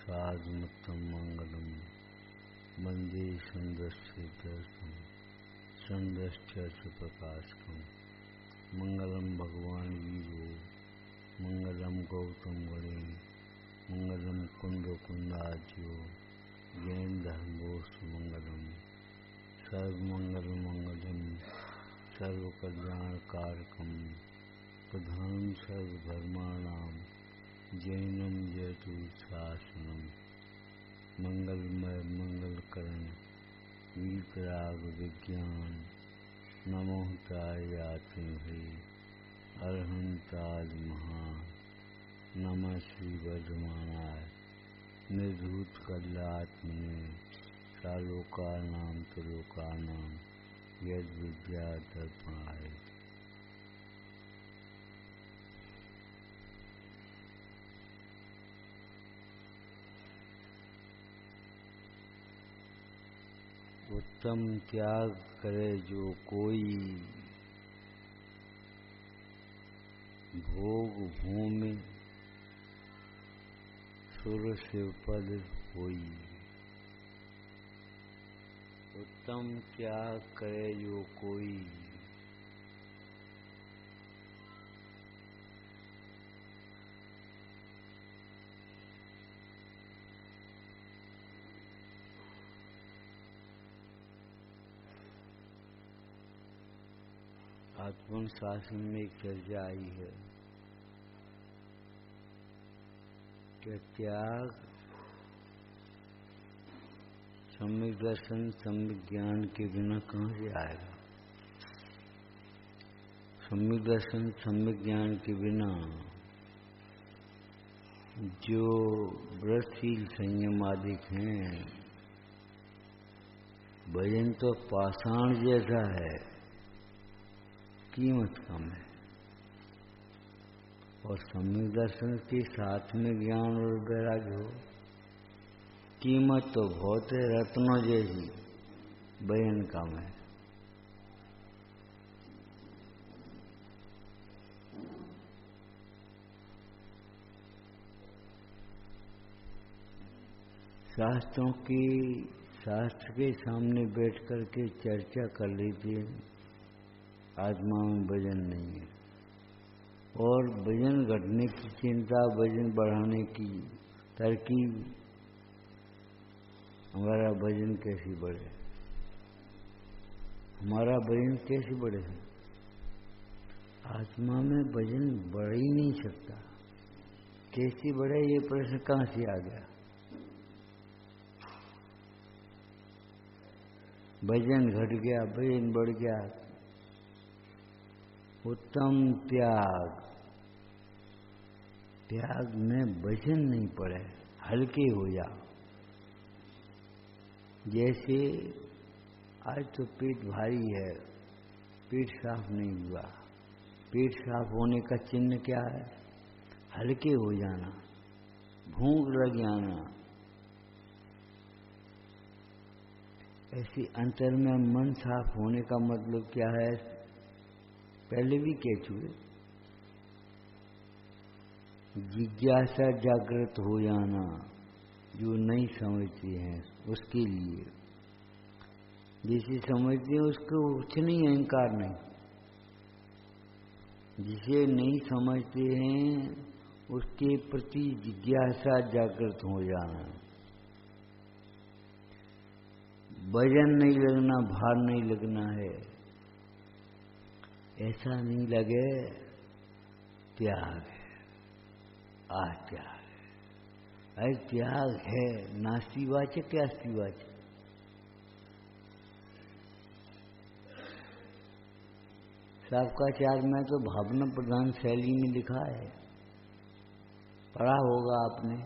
साधुमत्तम मंगलम वंदे संदर्शितम संदश्च प्रकाशकम। मंगलम भगवान वीरो मंगलम गौतम गणे मंगलम कुंड कुंडाज्यो जैन धर्मोस्तु मंगलम। सर्वमंगल मंगलम सर्वकल्याणकारकम प्रधानम सर्वधर्माणां जैनम जयतु शासनम। मंगलमय मंगलकरण वीतराग विज्ञान नमो तायाति हरि अरहंताज महान। नमः श्री वर्धमानाय निर्धूत कल्यात्मने सालोकानां त्रिलोकानां यद विद्या दर्पणाय। उत्तम त्याग करे जो कोई भोग भूमि सुर शिव पद होई। उत्तम त्याग करे जो कोई आत्मन शासन में एक चर्चा आई है कि त्याग सम्यक दर्शन सम्यक ज्ञान के बिना कहाँ से आएगा। सम्यक दर्शन सम्यक ज्ञान के बिना जो व्रतशील संयम आदि हैं, भजन तो पाषाण जैसा है, कीमत कम है। और सम्यक दर्शन के साथ में ज्ञान और वैराग्य हो, कीमत तो बहुत है, रत्नों जैसी, भजन कम है। शास्त्र के सामने बैठ करके चर्चा कर लीजिए, आत्मा में वजन नहीं है। और वजन घटने की चिंता, वजन बढ़ाने की तरकीब, हमारा वजन कैसे बढ़े, हमारा वजन कैसे बढ़े। आत्मा में वजन बढ़ ही नहीं सकता, कैसे बढ़े ये प्रश्न कहाँ से आ गया। वजन घट गया, वजन बढ़ गया। उत्तम त्याग, त्याग में वजन नहीं पड़े, हल्के हो जाओ। जैसे आज तो पेट भारी है, पेट साफ नहीं हुआ, पेट साफ होने का चिन्ह क्या है, हल्के हो जाना, भूख लग जाना। ऐसे अंतर में मन साफ होने का मतलब क्या है, पहले भी कह चुके, जिज्ञासा जागृत हो जाना। जो नहीं समझते हैं उसके लिए, जिसे समझते हैं उसको कुछ नहीं, अहंकार नहीं। जिसे नहीं समझते हैं उसके प्रति जिज्ञासा जागृत हो जाना। वजन नहीं लगना, भार नहीं लगना है, ऐसा नहीं लगे, त्याग है, त्याग है। अरे त्याग है, नास्तिवाचक क्या अस्तिवाचक। शाब्दिकाचार्य में तो भावना प्रधान शैली में लिखा है, पढ़ा होगा आपने।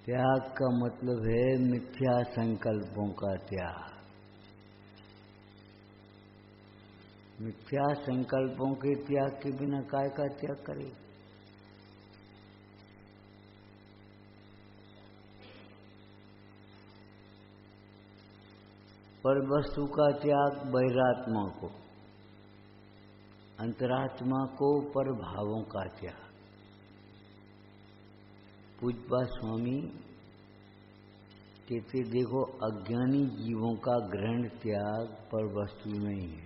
त्याग का मतलब है मिथ्या संकल्पों का त्याग। मिथ्या संकल्पों के त्याग के बिना काय का त्याग करे। पर वस्तु का त्याग बहिरात्मा को, अंतरात्मा को पर भावों का त्याग। पूज्यपाद स्वामी कहते देखो, अज्ञानी जीवों का ग्रहण त्याग पर वस्तु नहीं है।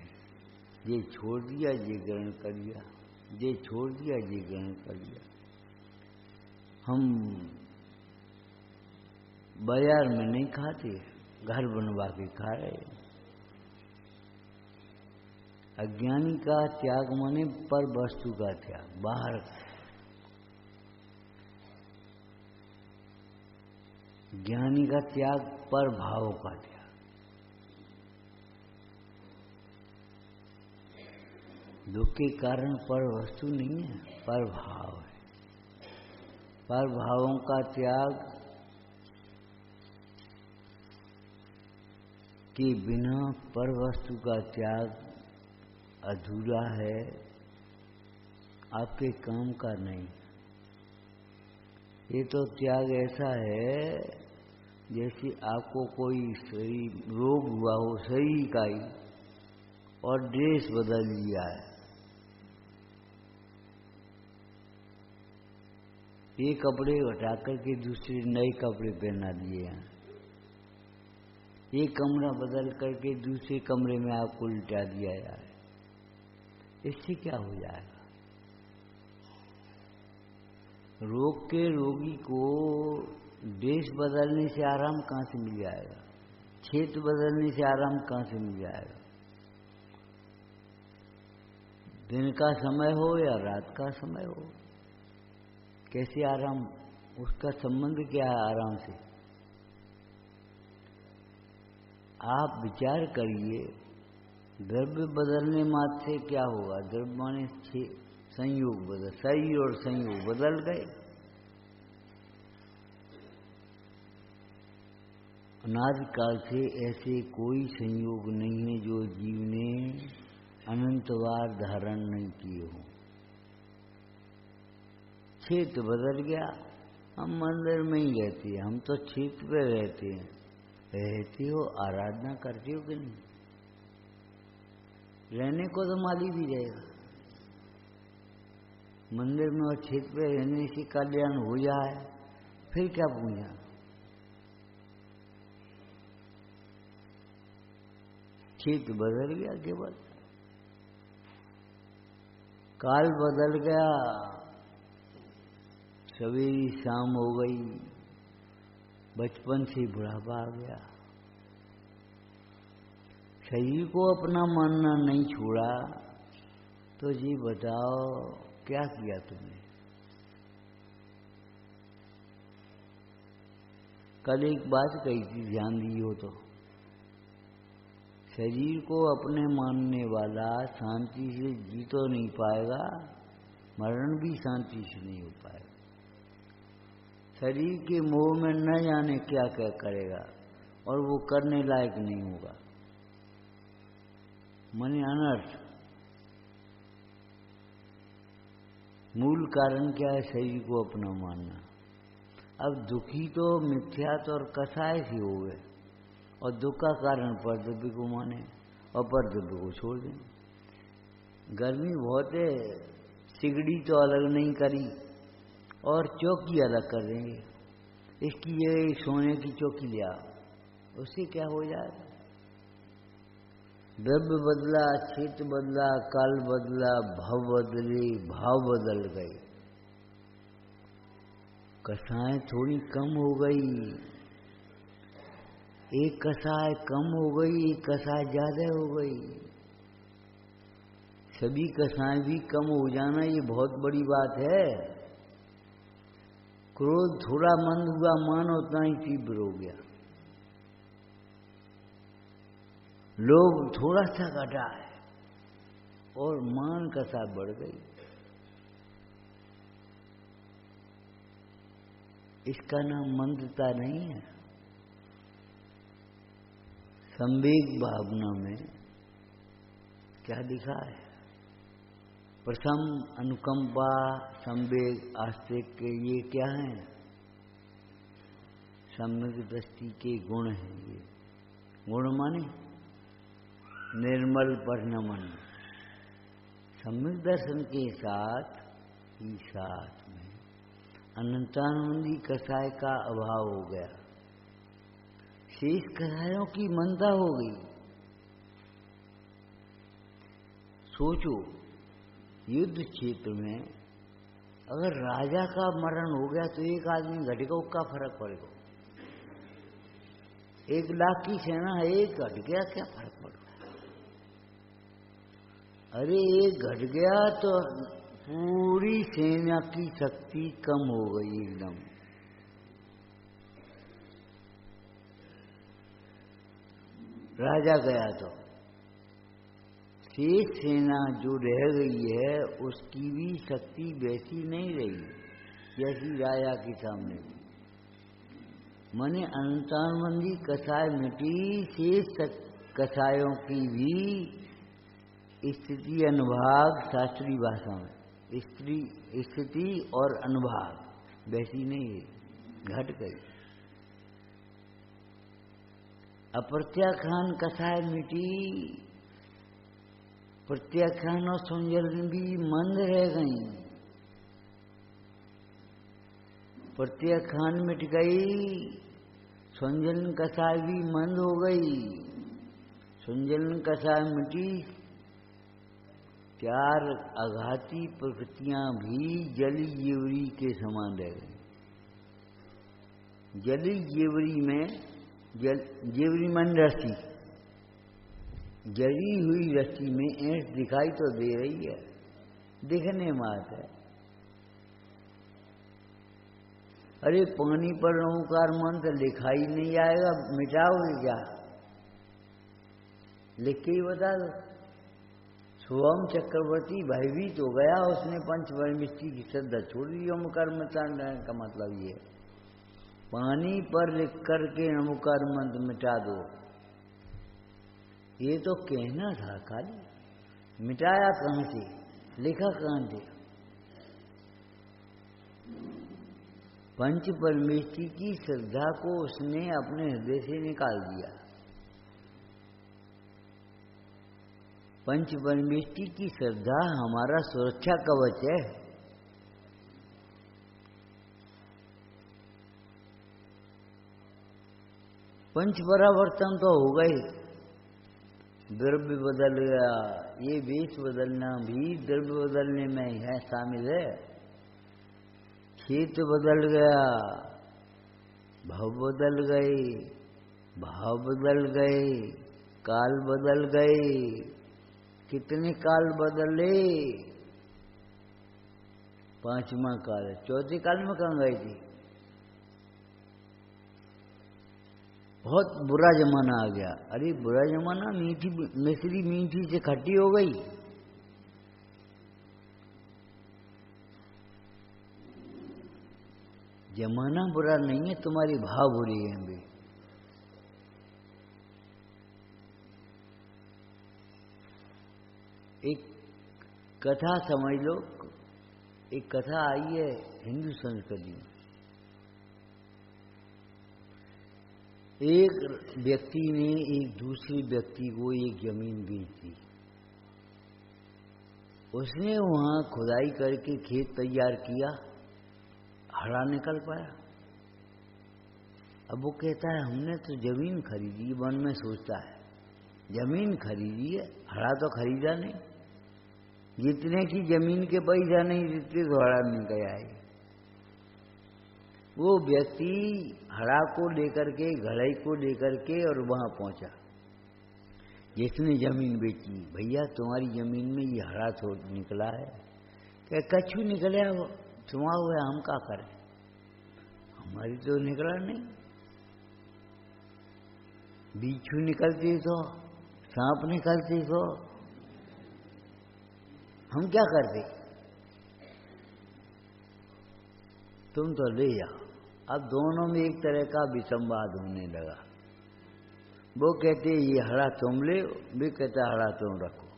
ये छोड़ दिया, ये ग्रहण कर लिया, ये छोड़ दिया, ये ग्रहण कर लिया। हम बाजार में नहीं खाते, घर बनवा के खा रहे। अज्ञानी का त्याग माने पर वस्तु का त्याग, बाहर का। ज्ञानी का त्याग पर भाव का त्याग। दुख के कारण पर वस्तु नहीं है, पर भाव है। पर भावों का त्याग के बिना पर वस्तु का त्याग अधूरा है, आपके काम का नहीं। ये तो त्याग ऐसा है जैसे आपको कोई शरीर रोग हुआ हो, शरीर का ही, और ड्रेस बदल लिया है। ये कपड़े हटा करके दूसरे नए कपड़े पहना दिए हैं। ये कमरा बदल करके दूसरे कमरे में आपको लिटा दिया जाए, इससे क्या हो जाएगा? रोग के रोगी को देश बदलने से आराम कहाँ से मिल जाएगा? क्षेत्र बदलने से आराम कहाँ से मिल जाएगा? दिन का समय हो या रात का समय हो, कैसे आराम? उसका संबंध क्या है आराम से? आप विचार करिए, द्रव्य बदलने मात्र से क्या होगा? द्रव्य माने संयोग बदल, शरीर और संयोग बदल गए। अनादिकाल से ऐसे कोई संयोग नहीं है जो जीव ने अनंतवार धारण नहीं किए हो। क्षेत्र बदल गया, हम मंदिर में ही रहते हैं, हम तो क्षेत्र पे रहते हैं। रहते हो, आराधना करते हो कि नहीं? रहने को तो माली भी रहेगा। मंदिर में और क्षेत्र पे रहने से कल्याण हो जाए, फिर क्या पूछा? क्षेत्र बदल गया, केवल काल बदल गया। सवेरी शाम हो गई, बचपन से बुढ़ापा आ गया। शरीर को अपना मानना नहीं छोड़ा, तो जी बताओ क्या किया तुमने? कल एक बात कही थी, ध्यान दी हो तो। शरीर को अपने मानने वाला शांति से जी तो नहीं पाएगा, मरण भी शांति से नहीं हो पाएगा। शरीर के मोह में न जाने क्या क्या करेगा, और वो करने लायक नहीं होगा। माने अनर्थ। मूल कारण क्या है? शरीर को अपना मानना। अब दुखी तो मिथ्यात और कसाय से हो गए, और दुख का कारण परद्रव्य को माने और परद्रव्य को छोड़ दें। गर्मी बहुत है, सिगड़ी तो अलग नहीं करी और चौकी अलग कर देंगे। इसकी ये सोने की चौकी ले आओ, उससे क्या हो जाएगा? द्रव्य बदला, क्षेत्र बदला, काल बदला, भाव बदले, भाव बदल गए। कसाएं थोड़ी कम हो गई, एक कसाय कम हो गई, एक कसाय ज्यादा हो गई। सभी कसाएं भी कम हो जाना ये बहुत बड़ी बात है। क्रोध थोड़ा मंद हुआ, मान उतना ही तीव्र हो गया। लोभ थोड़ा सा घटा है और मान कसा बढ़ गई। इसका नाम मंदता नहीं है। संवेग भावना में क्या दिखा है? प्रथम अनुकंपा, संवेग, आस्तिक, ये क्या है? सम्यक दृष्टि के गुण हैं। ये गुण माने निर्मल पर नमन। सम्यक दर्शन के साथ ही साथ में अनंतानंदी कसाय का अभाव हो गया, शेष कसायों की मंदा हो गई। सोचो, युद्ध क्षेत्र में अगर राजा का मरण हो गया तो एक आदमी घटेगा, क्या फर्क पड़ेगा? 1 लाख की सेना है, एक घट गया, क्या फर्क पड़ता है? अरे एक घट गया तो पूरी सेना की शक्ति कम हो गई एकदम। राजा गया तो शेष सेना जो रह गई है उसकी भी शक्ति वैसी नहीं रही जैसी राजा के सामने। माने अनंतानंदी कसाय मिटी, शेष कसायों की भी स्थिति अनुभाग, शास्त्रीय भाषा में स्थिति और अनुभाग वैसी नहीं है, घट गई। अप्रत्याख्यान कसाय मिटी, प्रत्याख्यान और संजलन भी मंद रह गई। प्रत्याख्यान मिट गई, संजलन कसाय भी मंद हो गई। संजलन कसाय मिटी, 4 आघाती प्रकृतियां भी जली जेवरी के समान रह गई। जली जेवरी में जेवरी मन रस्सी, जली हुई रस्सी में ऐंठ दिखाई तो दे रही है, दिखने मात्र है। अरे पानी पर ओंकार मंत्र लिखा ही नहीं आएगा, मिटाओगे क्या? लिख के ही बता दो। सोहम चक्रवर्ती भयभीत हो गया, उसने पंचपरमेष्ठी की श्रद्धा छोड़ दी। ओंकार मिटाने का मतलब ये है, पानी पर लिख करके ओंकार मंत्र मिटा दो, ये तो कहना था खाली, मिटाया कहां से, लिखा कहां से? पंच परमेष्ठी की श्रद्धा को उसने अपने हृदय से निकाल दिया। पंच परमेष्ठी की श्रद्धा हमारा सुरक्षा कवच है। पंच परावर्तन तो हो गए, द्रव्य बदल गया, ये वेश बदलना भी द्रव्य बदलने में है, शामिल है। क्षेत्र बदल गया, भाव बदल गए, भाव बदल गए, काल बदल गए। कितने काल बदले? 5वां काल है। 4थे काल में कहाँ गए थे? बहुत बुरा जमाना आ गया। अरे बुरा जमाना, मीठी मिश्री मीठी से खट्टी हो गई। जमाना बुरा नहीं है, तुम्हारी भाव बुरी है। अभी एक कथा समझ लो, एक कथा आई है हिंदू संस्कृति में। एक व्यक्ति ने एक दूसरे व्यक्ति को एक जमीन बेच दी। उसने वहां खुदाई करके खेत तैयार किया, हरा निकल पाया। अब वो कहता है हमने तो जमीन खरीदी, मन में सोचता है जमीन खरीदी है, हरा तो खरीदा नहीं, जितने की जमीन के पैसा नहीं जितने तो हरा निकल आए। वो व्यक्ति हरा को लेकर के, घड़ई को लेकर के और वहां पहुंचा। जिसने जमीन बेची, भैया तुम्हारी जमीन में ये हरा छोड़ निकला है। क्या कछु निकला वो छुआ हुआ, हम क्या करें, हमारी तो निकला नहीं। बिच्छू निकलती तो, सांप निकलती तो हम क्या करते? तुम तो ले जाओ। अब दोनों में एक तरह का विसंवाद होने लगा। वो कहते ये हरा तुम ले, भी कहता हरा तुम रखो।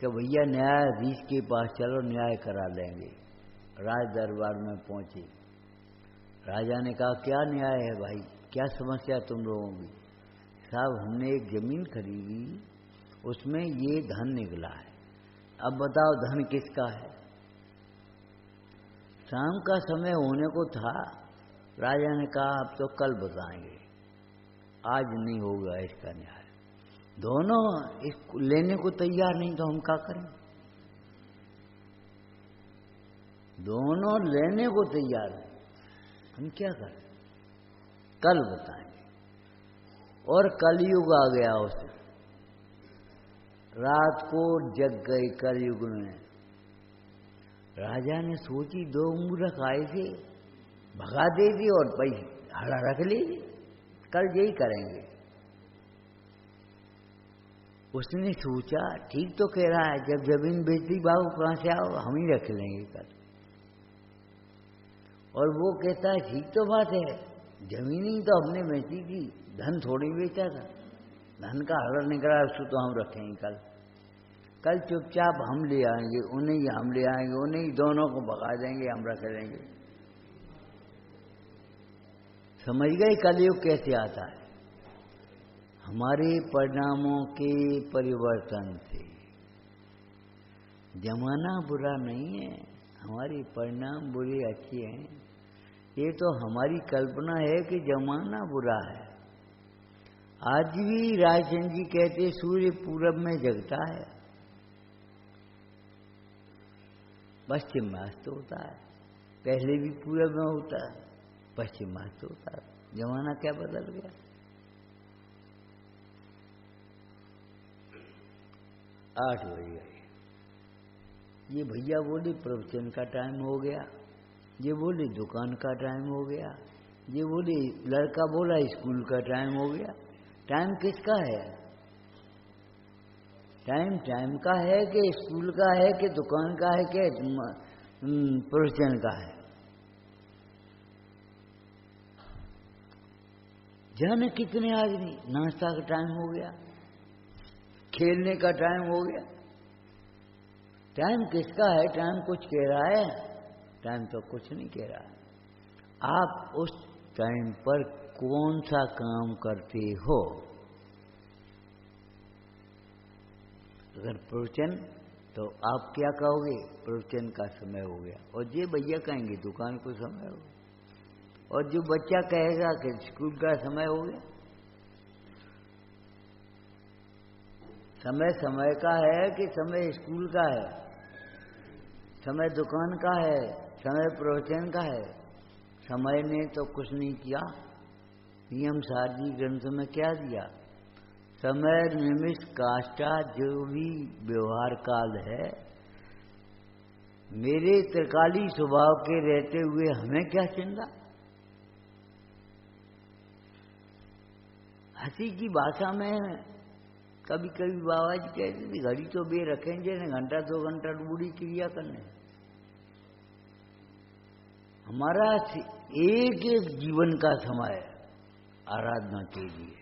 कि भैया न्यायाधीश के पास चलो, न्याय करा लेंगे। राज दरबार में पहुंचे। राजा ने कहा क्या न्याय है भाई, क्या समस्या तुम लोगों की? साहब हमने एक जमीन खरीदी, उसमें ये धन निकला है, अब बताओ धन किसका है? शाम का समय होने को था, राजा ने कहा अब तो कल बताएंगे, आज नहीं होगा इसका न्याय। दोनों इसको लेने को तैयार नहीं, तो हम क्या करें? दोनों लेने को तैयार हैं, हम क्या करें? कल बताएंगे। और कलयुग आ गया उस रात को, जग गई कलयुग में। राजा ने सोची, दो मूर्ख आए थे, भगा दे दी और पैसे हड़ा रख लीजिए, कल यही करेंगे। उसने सोचा ठीक तो कह रहा है, जब जमीन बेचती बाबू कहाँ से आओ, हम ही रख लेंगे कल। और वो कहता है ठीक तो बात है, जमीन ही तो हमने बेची थी, धन थोड़ी बेचा था, धन का हड़ा निकला, उसको तो हम रखेंगे कल। कल चुपचाप हम ले आएंगे, उन्हें ही हम ले आएंगे, उन्हें ही दोनों को भगा देंगे, हम रख लेंगे। समझ गए कलयुग कैसे आता है? हमारे परिणामों के परिवर्तन से। जमाना बुरा नहीं है, हमारे परिणाम बुरे अच्छे हैं। ये तो हमारी कल्पना है कि जमाना बुरा है। आज भी रायचंद जी कहते सूर्य पूरब में जगता है, पश्चिम में अस्त होता है। पहले भी पूरब में होता है, पश्चिम में अस्त होता है। जमाना क्या बदल गया? आठ बज गए। ये भैया बोले प्रवचन का टाइम हो गया, ये बोले दुकान का टाइम हो गया, ये बोले लड़का बोला स्कूल का टाइम हो गया। टाइम किसका है? टाइम टाइम का है कि स्कूल का है कि दुकान का है कि प्रवचन का है? जाने कितने आदमी, नाश्ता का टाइम हो गया, खेलने का टाइम हो गया। टाइम किसका है? टाइम कुछ कह रहा है? टाइम तो कुछ नहीं कह रहा है। आप उस टाइम पर कौन सा काम करते हो? अगर प्रवचन, तो आप क्या कहोगे? प्रवचन का समय हो गया। और ये भैया कहेंगे दुकान को समय हो गया। और जो बच्चा कहेगा कि स्कूल का समय हो गया। समय समय का है कि समय स्कूल का है? समय दुकान का है, समय प्रवचन का है? समय ने तो कुछ नहीं किया। नियम सारजी ग्रंथ में क्या दिया? समय निमिष काष्ठा, जो भी व्यवहार काल है, मेरे त्रिकाली स्वभाव के रहते हुए हमें क्या चिंता? हंसी की भाषा में कभी कभी बाबा जी कहते थे घड़ी तो बे रखेंगे न, घंटा 2 घंटा बूढ़ी क्रिया करने। हमारा एक एक जीवन का समय आराधना के लिए।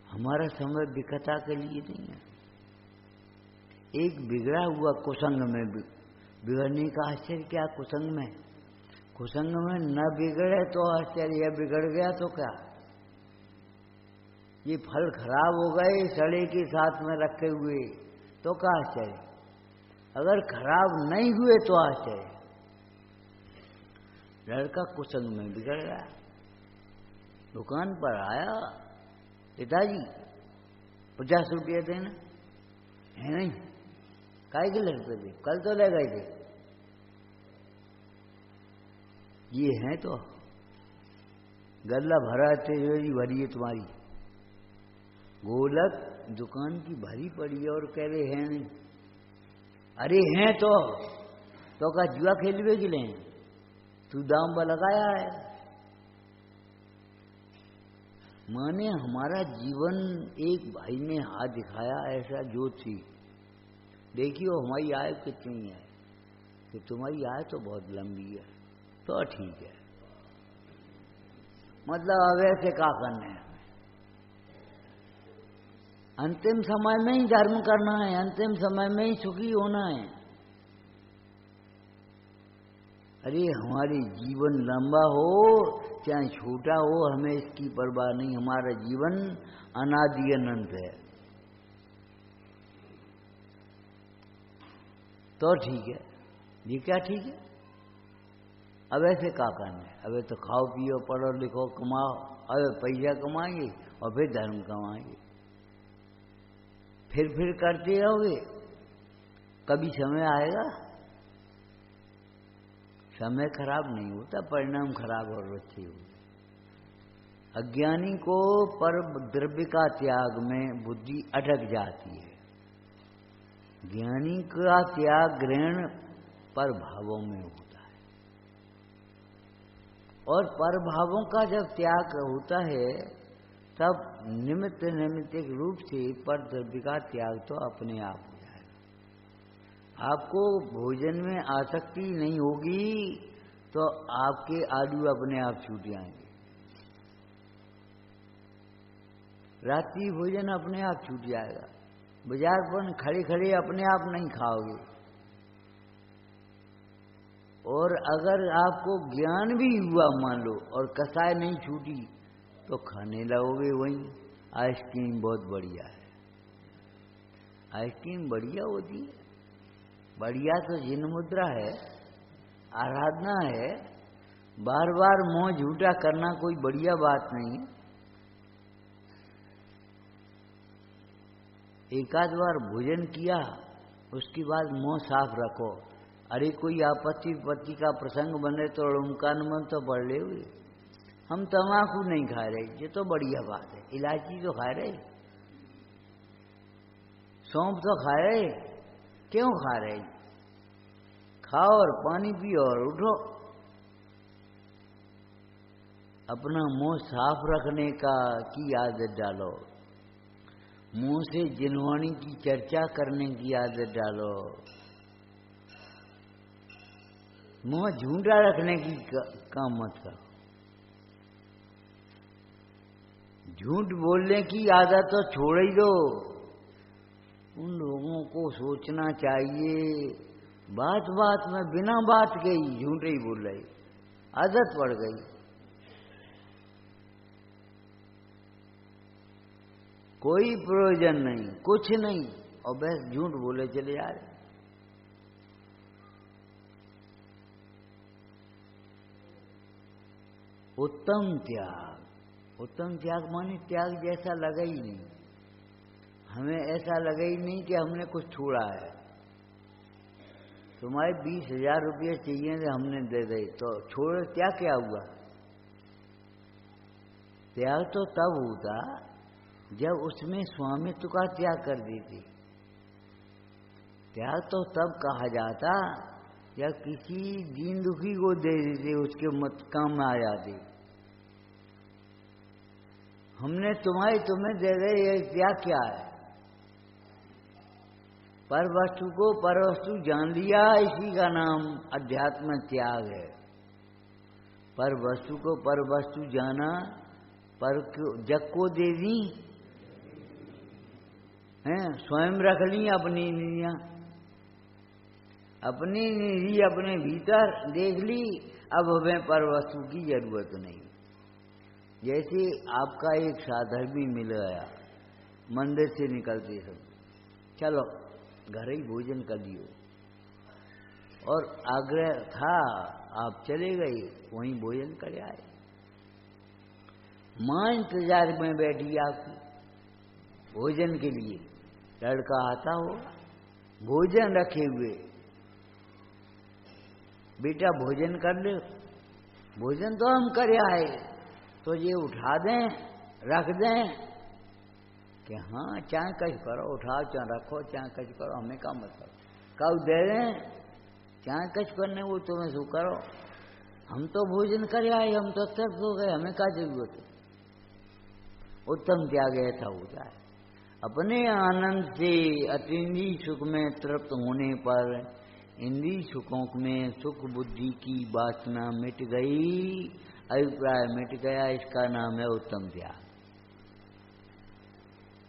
हमारा समय विकथा के लिए नहीं है। एक बिगड़ा हुआ कुसंग में बिगड़ने का आश्चर्य क्या? कुसंग में, कुसंग में न बिगड़े तो आश्चर्य, बिगड़ गया तो क्या? ये फल खराब हो गए सड़े के साथ में रखे हुए तो क्या आश्चर्य? अगर खराब नहीं हुए तो आश्चर्य। लड़का कुसंग में बिगड़ गया, दुकान पर आया, पिताजी 50 रुपया देना है। नहीं, काहे के लड़के थे, कल तो ले गए थे। ये है तो गल्ला भरा तेरी भरी है तुम्हारी, गोलक दुकान की भरी पड़ी है और कह रहे हैं नहीं। अरे हैं तो का जुआ खेलवे के लिए तू दाम पर लगाया है। माने हमारा जीवन, एक भाई ने हाथ दिखाया ऐसा जो थी, देखियो हमारी आयु कितनी है, कि तुम्हारी आयु तो बहुत लंबी है, तो ठीक है। मतलब अब ऐसे क्या करना है? अंतिम समय में ही धर्म करना है, अंतिम समय में ही सुखी होना है। अरे हमारी जीवन लंबा हो चाहे छोटा हो, हमें इसकी परवाह नहीं। हमारा जीवन अनादि अनंत है। तो ठीक है। ये क्या ठीक है? अब ऐसे क्या करना है? अब तो खाओ पियो पढ़ो लिखो कमाओ, अब पैसा कमाएंगे और फिर धर्म कमाएंगे, फिर करते रहोगे। कभी समय आएगा, समय खराब नहीं होता, परिणाम खराब और अच्छे होते। अज्ञानी को पर द्रव्य का त्याग में बुद्धि अटक जाती है। ज्ञानी का त्याग ग्रहण पर भावों में होता है, और पर भावों का जब त्याग होता है तब निमित्त नैमित्तिक रूप से पर द्रव्य का त्याग तो अपने आप हो जाएगा। आपको भोजन में आसक्ति नहीं होगी तो आपके आलू अपने आप छूट जाएंगे, रात्रि भोजन अपने आप छूट जाएगा, बाजार पर खड़े खड़े अपने आप नहीं खाओगे। और अगर आपको ज्ञान भी हुआ मान लो और कसाय नहीं छूटी तो खाने लगोगे वहीं। आइसक्रीम बहुत बढ़िया है, आइसक्रीम बढ़िया होती है, बढ़िया तो जिन मुद्रा है, आराधना है। बार बार मुंह झूठा करना कोई बढ़िया बात नहीं। एक आध बार भोजन किया उसके बाद मुंह साफ रखो। अरे कोई आपत्ति विपत्ति का प्रसंग बने तो ओंकार मन तो पढ़ ले। हम तम्बाकू नहीं खा रहे, ये तो बढ़िया बात है। इलायची तो खा रहे, सौंफ तो खा रहे, क्यों खा रहे? खाओ और पानी पियो और उठो। अपना मुंह साफ रखने की आदत डालो, मुंह से जिनवाणी की चर्चा करने की आदत डालो, मुंह झूठा रखने की काम मत करो। झूठ बोलने की आदत तो छोड़ ही दो। उन लोगों को सोचना चाहिए, बात बात में बिना बात के ही झूठे ही बोल रहे, आदत पड़ गई। कोई प्रयोजन नहीं, कुछ नहीं, और बस झूठ बोले चले जा रहे। उत्तम त्याग, उत्तम त्याग माने त्याग जैसा लगा ही नहीं। हमें ऐसा लगा ही नहीं कि हमने कुछ छोड़ा है। तुम्हारे 20,000 रुपये चाहिए थे, हमने दे दे तो छोड़, त्याग क्या हुआ? त्याग तो तब होता जब उसमें स्वामित्व का त्याग कर देती। त्याग तो तब कहा जाता या किसी दीन दुखी को दे देते, उसके मत काम में आ जाते। हमने तुम्हें दे दे, ये त्याग क्या है? पर वस्तु को पर वस्तु जान लिया, इसी का नाम अध्यात्म त्याग है। पर वस्तु को पर वस्तु जाना, पर जग को दे दी हैं, स्वयं रख ली अपनी निधियां, अपनी निधि अपने भीतर देख ली। अब हमें पर वस्तु की जरूरत नहीं। जैसे आपका एक साधक भी मिल गया, मंदिर से निकलते सब, चलो घर ही भोजन कर लियो, और आग्रह था आप चले गए, वहीं भोजन कर आए। मां इंतजार में बैठी आपकी भोजन के लिए, लड़का आता हो भोजन रखे हुए, बेटा भोजन कर ले। भोजन तो हम कर आए, तो ये उठा दें रख दें कि हाँ चाहे कच करो, उठाओ चाहे रखो, चाहे कच करो, हमें का मतलब। कब दे दें, चाहे कच करने वो तुम्हें सो करो, हम तो भोजन कर आए, हम तो तृप्त हो गए, हमें क्या जरूरत है? उत्तम त्याग ऐसा होता है। अपने आनंद से अतीन्द्रिय सुख में तृप्त होने पर इंद्रिय सुखों में सुख बुद्धि की वासना मिट गई, अभिप्राय मिट गया, इसका नाम है उत्तम त्याग।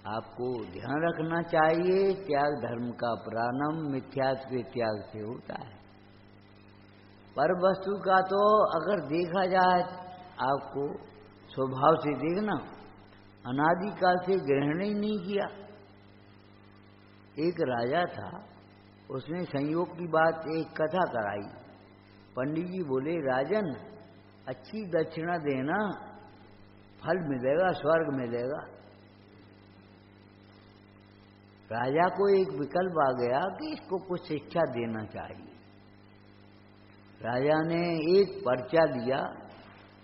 आपको ध्यान रखना चाहिए, त्याग धर्म का प्रारंभ मिथ्यात्व के त्याग से होता है। पर वस्तु का तो अगर देखा जाए, आपको स्वभाव से देखना, अनादिकाल से ग्रहण ही नहीं किया। एक राजा था, उसने संयोग की बात एक कथा कराई। पंडित जी बोले, राजन अच्छी दक्षिणा देना, फल मिलेगा, स्वर्ग मिलेगा। राजा को एक विकल्प आ गया कि इसको कुछ शिक्षा देना चाहिए। राजा ने एक पर्चा दिया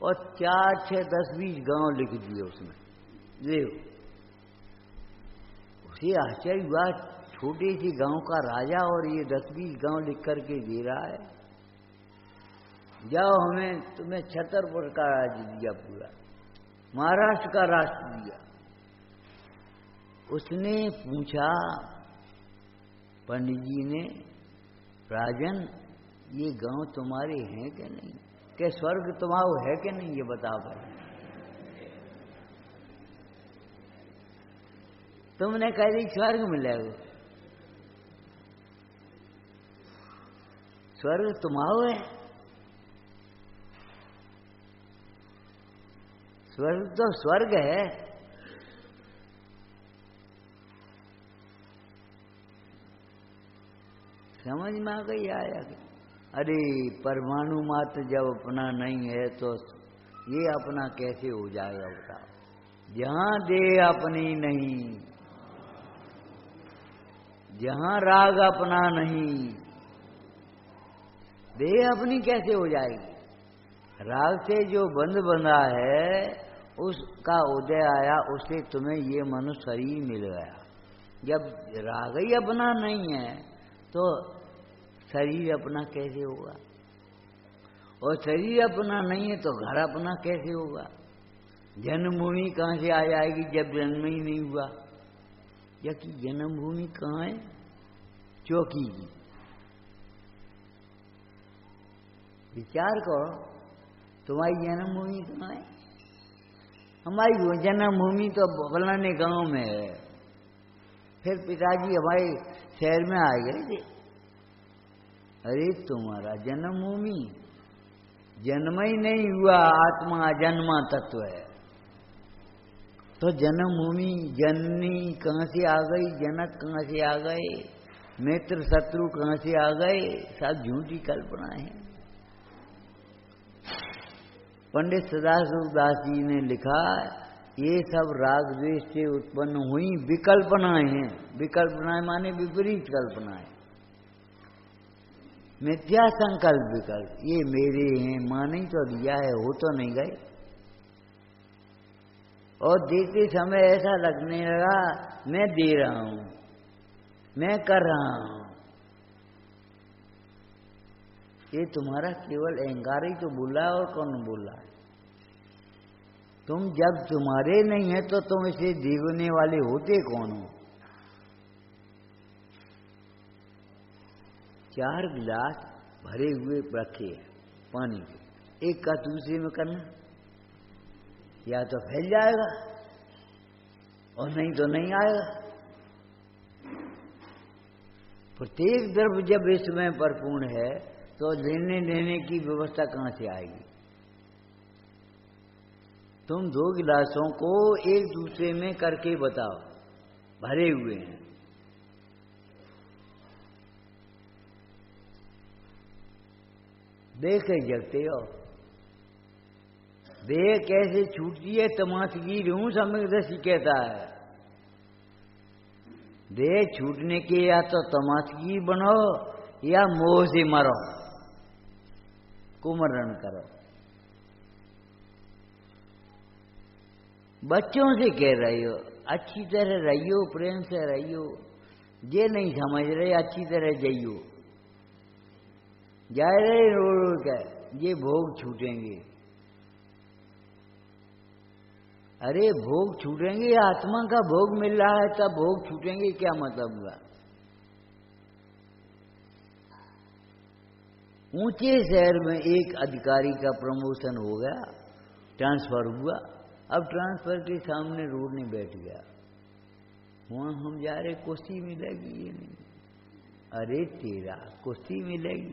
और 4, 6, 10, 20 गांव लिख दिए उसमें। देखो, उसे आश्चर्य हुआ, छोटे सी गांव का राजा और ये 10-20 गांव लिख करके दे रहा है। जाओ, तुम्हें छतरपुर का राज्य दिया, पूरा महाराष्ट्र का राष्ट्र दिया। उसने पूछा पंडित जी ने, राजन ये गांव तुम्हारे हैं कि नहीं, क्या स्वर्ग तुम्हारा है कि नहीं, ये बता भाई। तुमने कह दी स्वर्ग मिलेगा, स्वर्ग तुम्हारा है? स्वर्ग तो स्वर्ग है। समझ में आ गई आया कि अरे परमाणु मात्र जब अपना नहीं है तो ये अपना कैसे हो जाएगा बताओ। जहां देह अपनी नहीं, जहां राग अपना नहीं, देह अपनी कैसे हो जाएगी? राग से जो बंध बंधा है उसका उदय आया, उससे तुम्हें ये मनुष्य शरीर मिल गया। जब राग ही अपना नहीं है तो शरीर अपना कैसे होगा? और शरीर अपना नहीं है तो घर अपना कैसे होगा? जन्मभूमि कहाँ से आ जाएगी जब जन्म ही नहीं हुआ? जबकि जन्मभूमि कहाँ है? चौकी की। विचार करो, तुम्हारी जन्मभूमि कहाँ है? हमारी जन्मभूमि तो फलाने गांव में है। फिर पिताजी हमारे शहर में आ गए थे। अरे तुम्हारा जन्मभूमि जन्म ही नहीं हुआ, आत्मा अजन्मा तत्व है। तो जन्मभूमि जननी कहाँ से आ गई? जनक कहाँ से आ गए? मित्र शत्रु कहाँ से आ गए? सब झूठी कल्पना है। पंडित सदाशिव दास जी ने लिखा, ये सब राग द्वेष से उत्पन्न हुई विकल्पनाएं हैं। विकल्पनाएं माने विपरीत कल्पनाएं, मिथ्या संकल्प विकल्प। ये मेरे हैं, माने तो दिया है, हो तो नहीं गए। और देते समय ऐसा लगने लगा मैं दे रहा हूं, मैं कर रहा हूं। ये तुम्हारा केवल अहंकार ही तो बोला है, और कौन बोला है? तुम जब तुम्हारे नहीं है तो तुम इसे देने वाले होते कौन हो? 4 गिलास भरे हुए रखे पानी के, एक का दूसरे में करना, या तो फैल जाएगा और नहीं तो नहीं आएगा। प्रत्येक द्रव्य जब इसमें परिपूर्ण है तो लेने देने की व्यवस्था कहां से आएगी? तुम 2 गिलासों को एक दूसरे में करके बताओ, भरे हुए हैं, देखे जगते हो। देह कैसे छूटती है? तमाशगी रूं सम्यकदर्शी कहता है। देह छूटने के या तो तमाशगी बनो या मोह से मरो, कुमरण करो। बच्चों से कह रही हो अच्छी तरह रहियो, प्रेम से रहियो। ये नहीं समझ रहे अच्छी तरह जइयो, जा रहे रो रो के, ये भोग छूटेंगे। अरे भोग छूटेंगे, आत्मा का भोग मिल रहा है तब भोग छूटेंगे, क्या मतलब हुआ? ऊंचे शहर में एक अधिकारी का प्रमोशन हो गया, ट्रांसफर हुआ। अब ट्रांसफर के सामने रोड में बैठ गया, वहां हम जा रहे, कुर्सी मिलेगी? ये नहीं। अरे तेरा कुर्सी मिलेगी,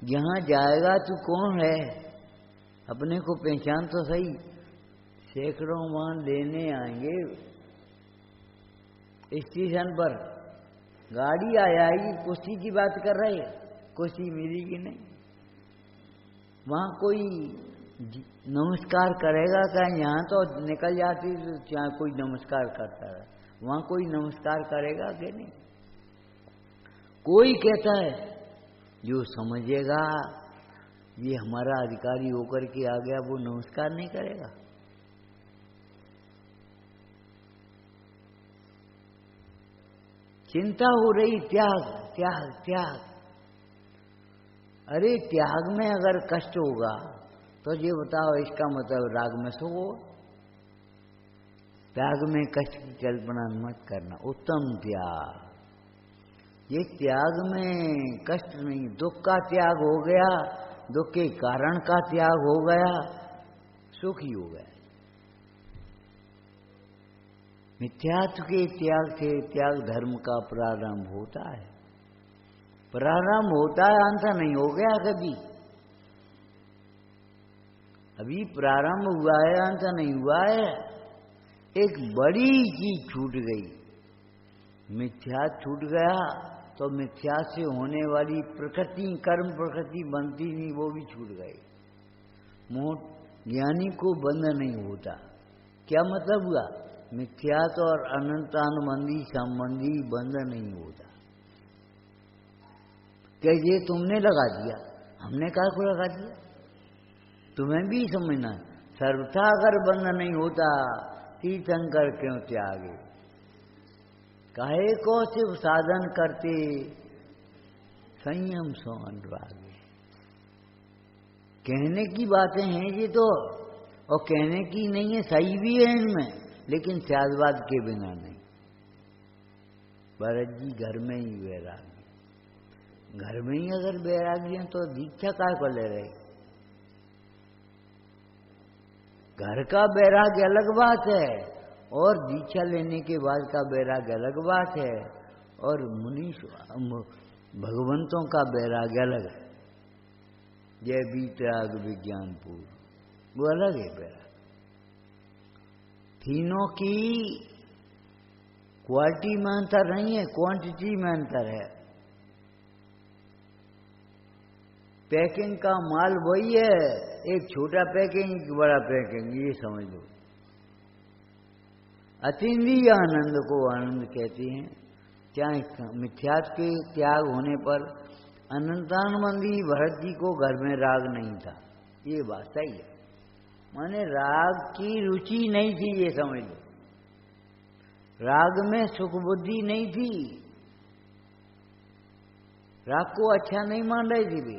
जहां जाएगा तू कौन है? अपने को पहचान तो सही। सैकड़ों वाहन लेने आएंगे स्टेशन पर, गाड़ी आएगी, कुर्सी की बात कर रहे हैं, कुर्सी मिली कि नहीं? वहां कोई नमस्कार करेगा क्या? यहाँ तो निकल जाती तो यहाँ कोई नमस्कार करता है, वहां कोई नमस्कार करेगा कि नहीं? कोई कहता है जो समझेगा ये हमारा अधिकारी होकर के आ गया, वो नमस्कार नहीं करेगा। चिंता हो रही त्याग त्याग त्याग। अरे त्याग में अगर कष्ट होगा तो ये बताओ, इसका मतलब राग में सो हो। त्याग में कष्ट की कल्पना मत करना। उत्तम त्याग, ये त्याग में कष्ट नहीं, दुख का त्याग हो गया, दुख के कारण का त्याग हो गया, सुख ही हो गया। मिथ्यात्व के त्याग से त्याग धर्म का प्रारंभ होता है। प्रारंभ होता है, अंत नहीं हो गया कभी। अभी प्रारंभ हुआ है, अंत नहीं हुआ है। एक बड़ी चीज छूट गई, मिथ्या छूट गया तो मिथ्या से होने वाली प्रकृति, कर्म प्रकृति बनती नहीं, वो भी छूट गई। मोह ज्ञानी को बंध नहीं होता। क्या मतलब हुआ? मिथ्यात और अनंतानुबंधी संबंधी बंध नहीं होता। क्या ये तुमने लगा दिया? हमने कहा को लगा दिया? तुम्हें भी समझना, सर्वथा अगर बंध नहीं होता तीर्थंकर क्यों त्यागे? काहे को सिर्फ साधन करते, संयम सो अनुरागे। कहने की बातें हैं ये तो, और कहने की नहीं है, सही भी है इनमें, लेकिन स्यादवाद के बिना नहीं। भरत जी घर में ही वैरागी, घर में ही अगर वैरागी है तो दीक्षा काय को ले रहे? घर का वैराग्य अलग बात है और दीक्षा लेने के बाद का वैराग्य अलग बात है, और मुनीष भगवंतों का वैराग्य अलग है। जय बीतराग विज्ञानपुर, वो अलग है वैराग्य। तीनों की क्वालिटी में अंतर नहीं है, क्वांटिटी में अंतर है। पैकिंग का माल वही है, एक छोटा पैकिंग एक बड़ा पैकिंग, ये समझ लो। अतीन्द्रिय आनंद को आनंद कहते हैं। चाहे मिथ्यात्व के त्याग होने पर अनंतानुबंधी भरत जी को घर में राग नहीं था, ये बात सही है। माने राग की रुचि नहीं थी, ये समझ लो। राग में सुख बुद्धि नहीं थी, राग को अच्छा नहीं मान रहे थे वे।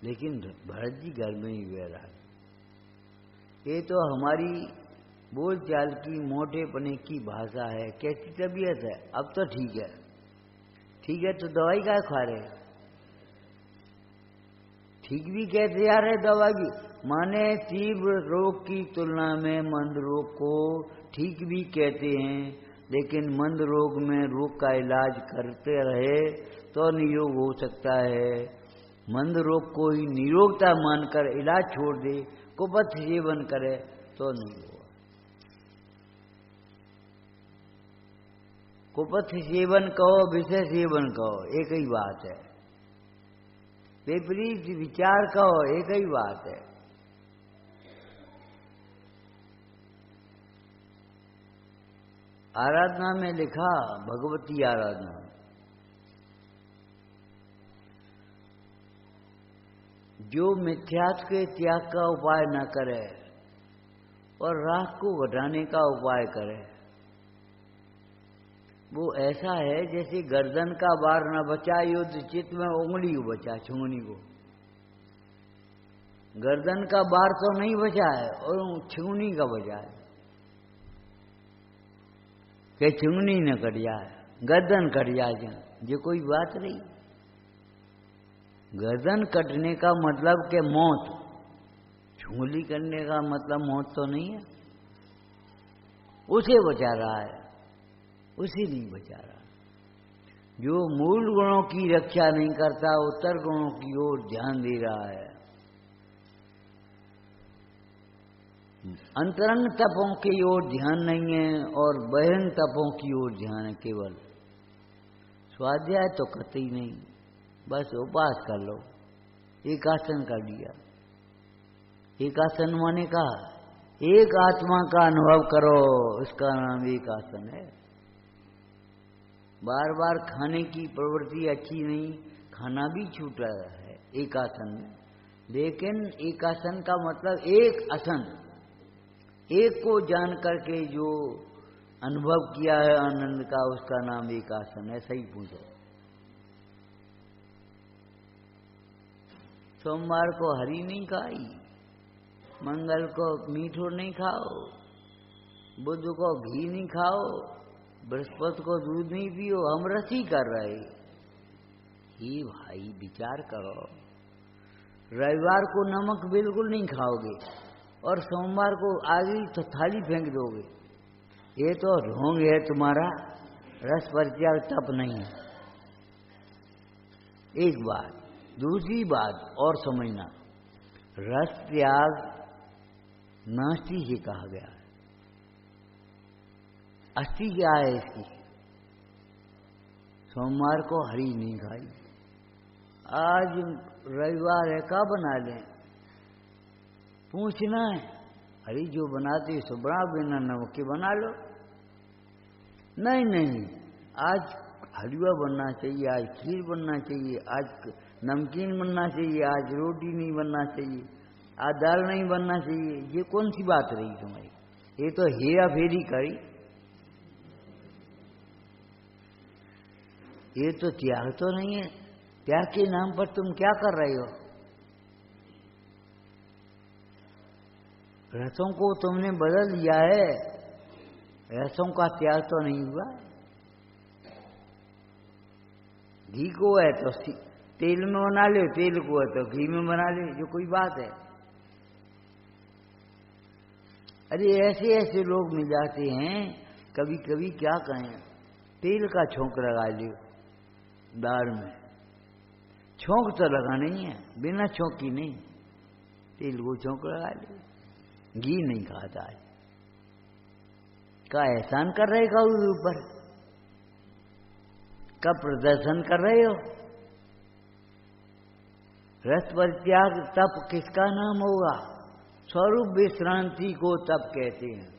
लेकिन भरत जी घर में ही वैराग। ये तो हमारी बोलचाल की मोटेपने की भाषा है। कैसी तबीयत है? अब तो ठीक है, ठीक है तो दवाई क्या खा रहे? ठीक भी कहते जा रहे दवा की, माने तीव्र रोग की तुलना में मंद रोग को ठीक भी कहते हैं। लेकिन मंद रोग में रोग का इलाज करते रहे तो निरोग हो सकता है। मंद रोग को ही निरोगता मानकर इलाज छोड़ दे, कुपथ सेवन करे तो नहीं होगा। कुपथ सेवन कहो, विषय सेवन कहो, एक ही बात है। विपरीत विचार कहो, एक ही बात है। आराधना में लिखा, भगवती आराधना, जो मिथ्यात्व के त्याग का उपाय न करे और राग को घटाने का उपाय करे, वो ऐसा है जैसे गर्दन का बार न बचा, युद्ध चित्त में उंगली को बचा, छुंगनी को। गर्दन का बार तो नहीं बचा है और छुंगनी का बचा है, कि छुंगनी न कट जाए, गर्दन कट जाए, ये कोई बात नहीं। गर्दन कटने का मतलब के मौत, छुंगली करने का मतलब मौत तो नहीं है। उसे बचा रहा है, उसे नहीं बचा रहा। जो मूल गुणों की रक्षा नहीं करता, उत्तर गुणों की ओर ध्यान दे रहा है, अंतरंग तपों की ओर ध्यान नहीं है और बहिरंग तपों की ओर ध्यान है केवल। स्वाध्याय तो कतई नहीं, बस उपास कर लो। एक आसन कर लिया। एक आसन माने का एक आत्मा का अनुभव करो, उसका नाम एक आसन है। बार बार खाने की प्रवृत्ति अच्छी नहीं, खाना भी छूट रहा है एक आसन में, लेकिन एक आसन का मतलब एक आसन, एक को जान करके जो अनुभव किया है आनंद का, उसका नाम एक आसन है। सही पूछो। सोमवार को हरी नहीं खाई, मंगल को मीठो नहीं खाओ, बुध को घी नहीं खाओ, बृहस्पति को दूध नहीं पियो, हम रसी कर रहे। ही भाई विचार करो। रविवार को नमक बिल्कुल नहीं खाओगे और सोमवार को आगे तो थाली फेंक दोगे। ये तो ढोंग है तुम्हारा, रस परित्याग तप नहीं है। एक बात। दूसरी बात और समझना, रस त्याग नास्ति से कहा गया है। अस्थि क्या है इसकी? सोमवार को हरी नहीं खाई, आज रविवार है का बना लें, पूछना है। हरी जो बनाते सो बना, बिना नमक के बना लो। नहीं, आज हलवा बनना चाहिए, आज खीर बनना चाहिए, आज नमकीन बनना चाहिए, आज रोटी नहीं बनना चाहिए, आज दाल नहीं बनना चाहिए। ये कौन सी बात रही तुम्हारी? ये तो हेरा फेरी करी। ये तो त्याग तो नहीं है। त्याग के नाम पर तुम क्या कर रहे हो? रसों को तुमने बदल दिया है, रसों का त्याग तो नहीं हुआ। घी को है तो तेल में बना ले, तेल को है तो घी में बना ले, जो कोई बात है। अरे ऐसे ऐसे लोग मिल जाते हैं, कभी कभी क्या कहें, तेल का छोंक लगा लियो दाल में। छोंक तो लगा नहीं है, बिना छोंक की नहीं, तेल को छोंक लगा लियो। घी नहीं खाता है, का एहसान कर रहे का ऊपर, का प्रदर्शन कर रहे हो। रस परित्याग तप किसका नाम होगा? स्वरूप विश्रांति को तप कहते हैं।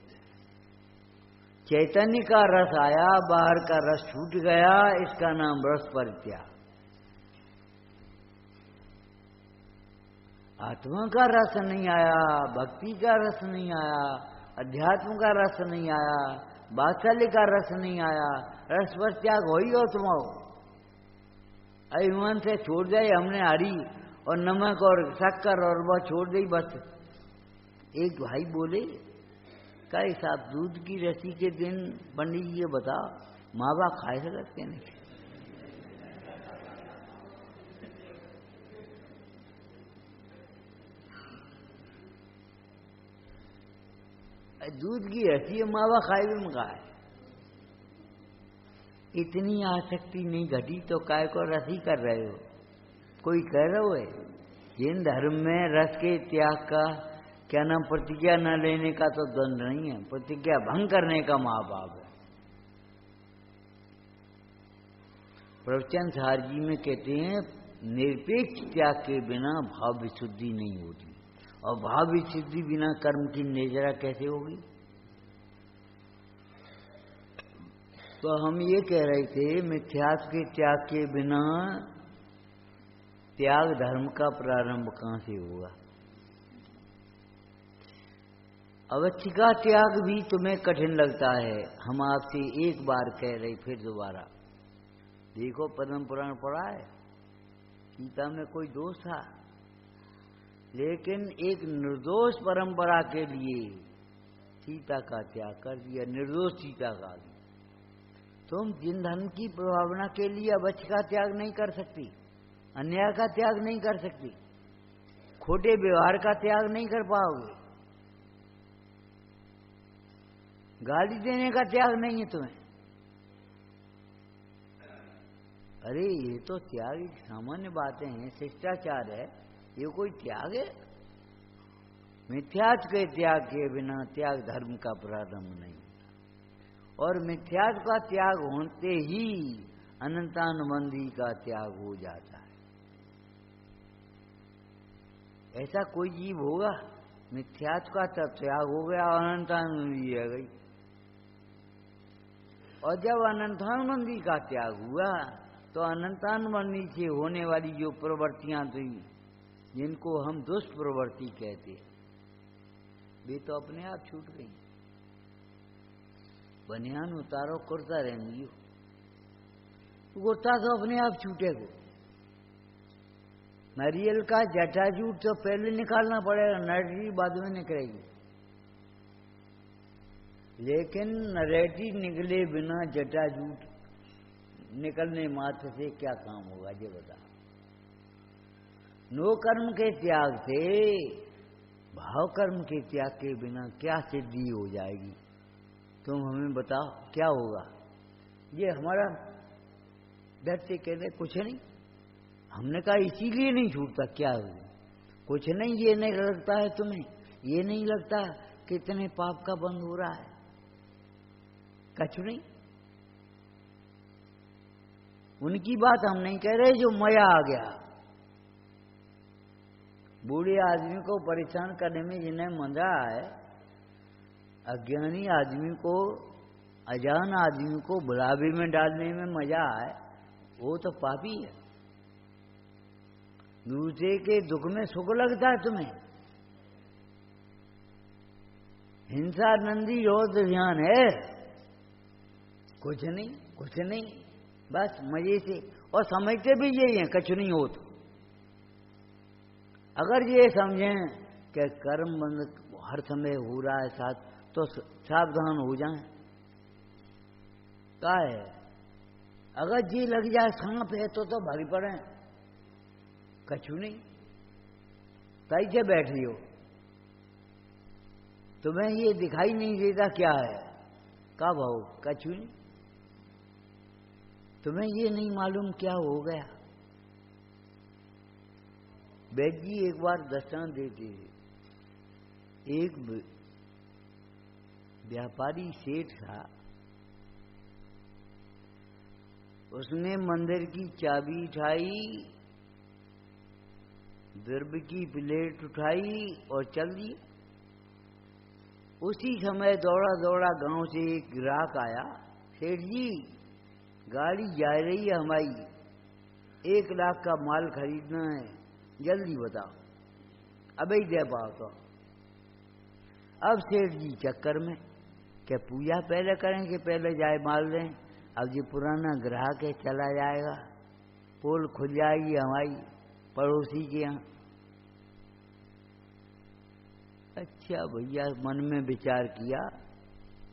चैतन्य का रस आया, बाहर का रस छूट गया, इसका नाम रस परित्याग। आत्मा का रस नहीं आया, भक्ति का रस नहीं आया, अध्यात्म का रस नहीं आया, वात्सल्य का रस नहीं आया, रस परित्याग हो ही हो तुम। अभिमान से छोड़ जाए हमने हरी और नमक और शक्कर और वह छोड़ दी बस। एक भाई बोले कई साहब दूध की रस्सी के दिन पंडित जी ये बताओ माँ बाप खाए सकते नहीं? दूध की रस्सी माँ बाप खाए भी मंगा है। इतनी आसक्ति नहीं घटी तो काय को रसी कर रहे हो? कोई कह रहा है जिन धर्म में रस के त्याग का क्या नाम प्रतिज्ञा न लेने का तो दंड नहीं है, प्रतिज्ञा भंग करने का महापाप है। प्रवचन सार जी में कहते हैं निरपेक्ष त्याग के बिना भाव विशुद्धि नहीं होती, और भाव विशुद्धि बिना कर्म की निर्जरा कैसे होगी? तो हम ये कह रहे थे मिथ्यात्व के त्याग के बिना त्याग धर्म का प्रारंभ कहां से होगा? अवच्छी का त्याग भी तुम्हें कठिन लगता है। हम आपसे एक बार कह रहे फिर दोबारा देखो, पद्म पुराण पढ़ा है, सीता में कोई दोष था, लेकिन एक निर्दोष परंपरा के लिए सीता का त्याग कर दिया, निर्दोष सीता का भी। तुम जिन धर्म की प्रभावना के लिए अवच्छ का त्याग नहीं कर सकती, अन्याय का त्याग नहीं कर सकती, खोटे व्यवहार का त्याग नहीं कर पाओगे, गाली देने का त्याग नहीं है तुम्हें। अरे ये तो त्याग एक सामान्य बातें हैं, शिष्टाचार है, ये कोई त्याग है? मिथ्यात्व के त्याग के बिना त्याग धर्म का प्रारंभ नहीं होता, और मिथ्यात्व का त्याग होते ही अनंतानुबंधी का त्याग हो जाता है। ऐसा कोई जीव होगा? मिथ्यात्व का तब त्याग हो गया, अनंतानुबंधी रह गई। और जब अनंतानुबंधी का त्याग हुआ तो अनंतानुबंधी से होने वाली जो प्रवृत्तियां थी, जिनको हम दुष्प्रवृत्ति कहते, वे तो अपने आप छूट गई। बनियान उतारो कुर्ता रहेंगी, कुर्ता तो अपने आप छूटेगा। नारियल का जटाजूट तो पहले निकालना पड़ेगा, नरेटी बाद में निकलेगी। लेकिन नरेटी निकले बिना जटाजूट निकलने मात्र से क्या काम होगा, ये बता। नो कर्म के त्याग से, भाव कर्म के त्याग के बिना क्या सिद्धि हो जाएगी? तुम हमें बताओ क्या होगा? ये हमारा व्यक्ति कहते कुछ नहीं। हमने कहा इसीलिए नहीं छूटता, क्या हो? कुछ नहीं। ये नहीं लगता है तुम्हें, ये नहीं लगता कितने पाप का बंद हो रहा है? कछु नहीं। उनकी बात हम नहीं कह रहे जो मया आ गया। बूढ़े आदमी को परेशान करने में जिन्हें मजा है, अज्ञानी आदमी को, अजान आदमी को बुलावे में डालने में मजा है, वो तो पापी है। दूसरे के दुख में सुख लगता है तुम्हें? हिंसा नंदी रोध ध्यान है? कुछ नहीं, कुछ नहीं, बस मजे से। और समझते भी यही है, कुछ नहीं हो तो। अगर ये समझें कि कर्म बंद हर समय हो रहा है साथ, तो सावधान हो जाएं। क्या है? अगर जी लग जाए सांप है तो भागी पड़े। कछु नहीं, कहीं से बैठी हो, तुम्हें ये दिखाई नहीं देता क्या है? का भाव? कछु नहीं। तुम्हें ये नहीं मालूम क्या हो गया? वैद्य जी एक बार दर्शन देते थे। एक व्यापारी सेठ था, उसने मंदिर की चाबी उठाई, द्रव्य की प्लेट उठाई और चल दी। उसी समय दौड़ा दौड़ा गांव से एक ग्राहक आया, सेठ जी गाड़ी जा रही है हमारी, 1 लाख का माल खरीदना है, जल्दी बताओ। अबे दे पाओ तो। अब सेठ जी चक्कर में, क्या पूजा पहले करें कि पहले जाए माल दें? अब ये पुराना ग्राहक है, चला जाएगा, पोल खुल जाएगी हमारी पड़ोसी के यहाँ। अच्छा भैया, मन में विचार किया,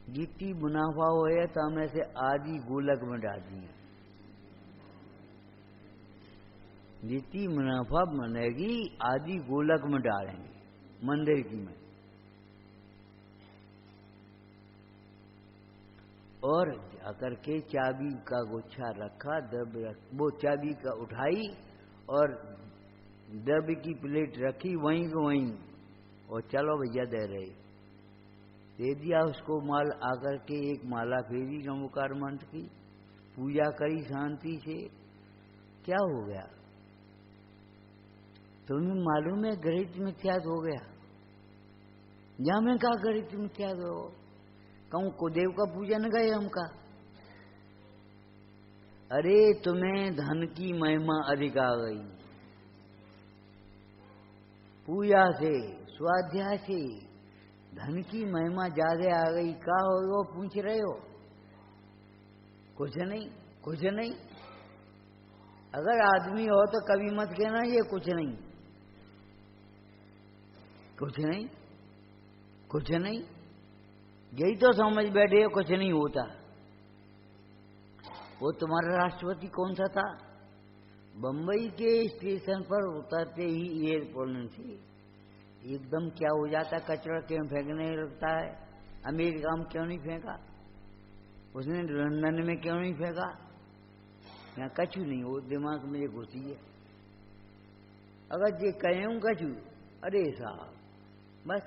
जितनी मुनाफा हो तो हम ऐसे आधी गोलक में डाल दिए। जितनी मुनाफा बनेगी आधी गोलक में डालेंगे मंदिर की में। और जाकर के चाबी का गुच्छा रखा, द्रव्य वो चाबी का उठाई और द्रव्य की प्लेट रखी वहीं को वहीं, और चलो भैया दे रहे, दे दिया उसको माल। आकर के एक माला फेरी नमोकार मंत्र की, पूजा करी शांति से। क्या हो गया? तुम्हें मालूम है गणित मिथ्यात्व हो गया। या मैं कहा गणित मिथ्यात्व हो, कहूं कुदेव का पूजन गए हमका। अरे तुम्हें धन की महिमा अधिक आ गई, पूजा से स्वाध्याय से धन की महिमा ज्यादा आ गई। क्या हो वो पूछ रहे हो? कुछ नहीं, कुछ नहीं। अगर आदमी हो तो कभी मत कहना ये कुछ नहीं, कुछ नहीं, कुछ नहीं। यही तो समझ बैठे हो कुछ नहीं होता। वो तुम्हारा राष्ट्रपति कौन सा था? बंबई के स्टेशन पर उतरते ही एयरपोर्ट से एकदम क्या हो जाता, कचरा क्यों फेंकने लगता है? अमेरिका में क्यों नहीं फेंका? उसने लंदन में क्यों नहीं फेंका? यहाँ कछु नहीं, वो दिमाग में ये घुसी है। अगर ये कहूँ कछु, अरे साहब बस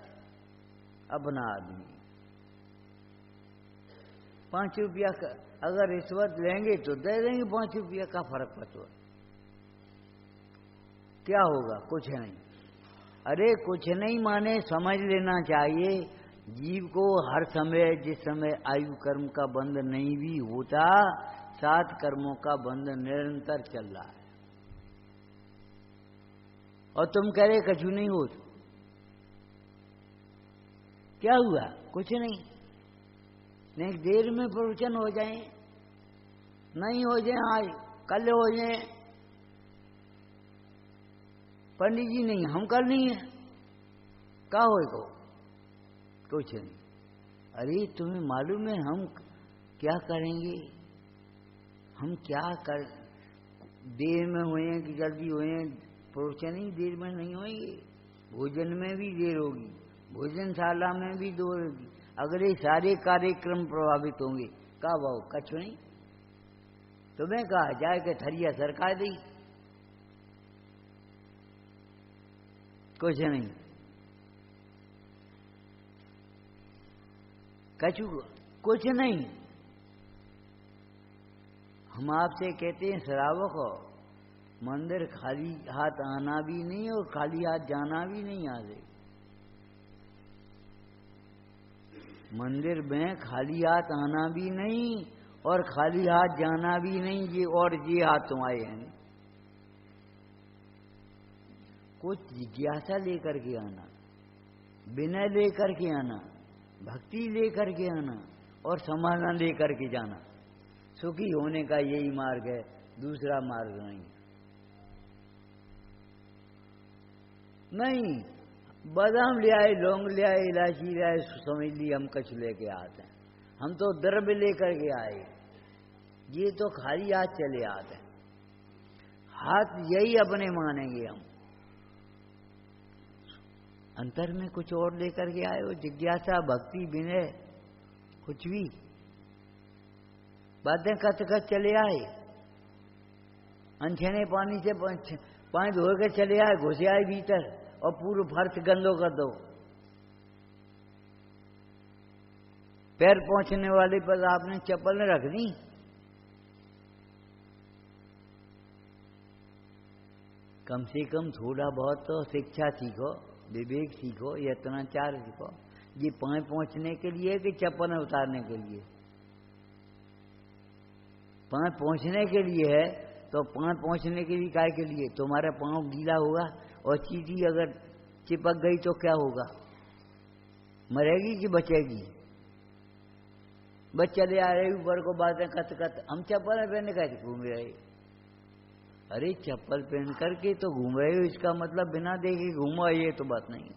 अपना आदमी। 5 रुपया का अगर रिश्वत लेंगे तो दे देंगे, 5 रुपया का फर्क पड़ता, क्या होगा? कुछ नहीं। अरे कुछ नहीं माने समझ लेना चाहिए जीव को हर समय, जिस समय आयु कर्म का बंध नहीं भी होता, 7 कर्मों का बंध निरंतर चल रहा है। और तुम कह रहे कछु नहीं हो, क्या हुआ? कुछ नहीं। नहीं देर में प्रवचन हो जाए, नहीं हो जाए आज कल हो जाए, पंडित जी नहीं हम कल नहीं है, क्या होगा? कुछ नहीं। अरे तुम्हें मालूम है हम क्या करेंगे? हम क्या कर, देर में हुए कि जल्दी हुए, प्रवचन ही देर में नहीं होंगे, भोजन में भी देर होगी, भोजनशाला में भी देर होगी, अगले सारे कार्यक्रम प्रभावित होंगे। का भाव? कछु नहीं। तुम्हें कहा जाए कि थरिया सरका दी, कुछ नहीं। कछु कुछ नहीं। हम आपसे कहते हैं श्रावक हो, मंदिर खाली हाथ आना भी नहीं और खाली हाथ जाना भी नहीं। आगे मंदिर में खाली हाथ आना भी नहीं और खाली हाथ जाना भी नहीं, ये और ये हाथ तुम्हारे हैं। कुछ जिज्ञासा लेकर के आना, विनय लेकर के आना, भक्ति लेकर के आना और समाधान लेकर के जाना। सुखी होने का यही मार्ग है, दूसरा मार्ग नहीं। नहीं बादाम ले आए, लौंग ले आए, इलायची ले आए, समझ ली हम कछ लेके आते हैं। हम तो द्रव्य लेकर के आए, ये तो खाली हाथ चले आते हैं। हाथ यही अपने मानेंगे हम, अंतर में कुछ और लेकर के आए हो, जिज्ञासा, भक्ति, विनय, कुछ भी बातें कत कत चले आए। अनछने पानी से पानी धो के चले आए, घुसे आए भीतर और पूरा फर्श गंदो कर दो। पैर पहुंचने वाले पर आपने चप्पल रख दी। कम से कम थोड़ा बहुत तो शिक्षा सीखो, विवेक सीखो, यत्नाचार सीखो। ये पांव पहुंचने के लिए कि चप्पल उतारने के लिए? पांव पहुंचने के लिए है, तो पांव पहुंचने के लिए काय के लिए? तुम्हारा पांव गीला होगा और चींटी अगर चिपक गई तो क्या होगा? मरेगी कि बचेगी? बस चले आ रहे ऊपर को बातें कत कत, हम चप्पल पहने कैसे घूम रहे? अरे चप्पल पहन करके तो घूम रहे हो, इसका मतलब बिना देखे घूमो, ये तो बात नहीं।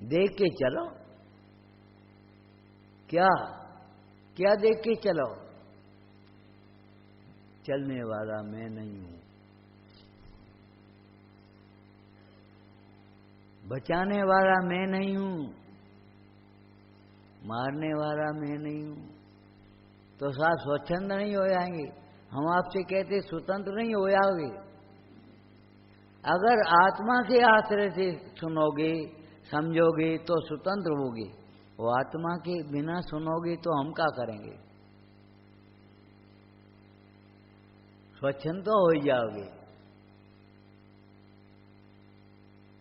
देख के चलो। क्या क्या देख के चलो? चलने वाला मैं नहीं हूं, बचाने वाला मैं नहीं हूं, मारने वाला मैं नहीं हूं। तो साथ स्वच्छंद नहीं हो जाएंगे। हम आपसे कहते स्वतंत्र नहीं हो जाओगे। अगर आत्मा के आश्रय से सुनोगे, समझोगे तो स्वतंत्र होगे। वो आत्मा के बिना सुनोगे तो हम क्या करेंगे? स्वच्छंद तो हो जाओगे,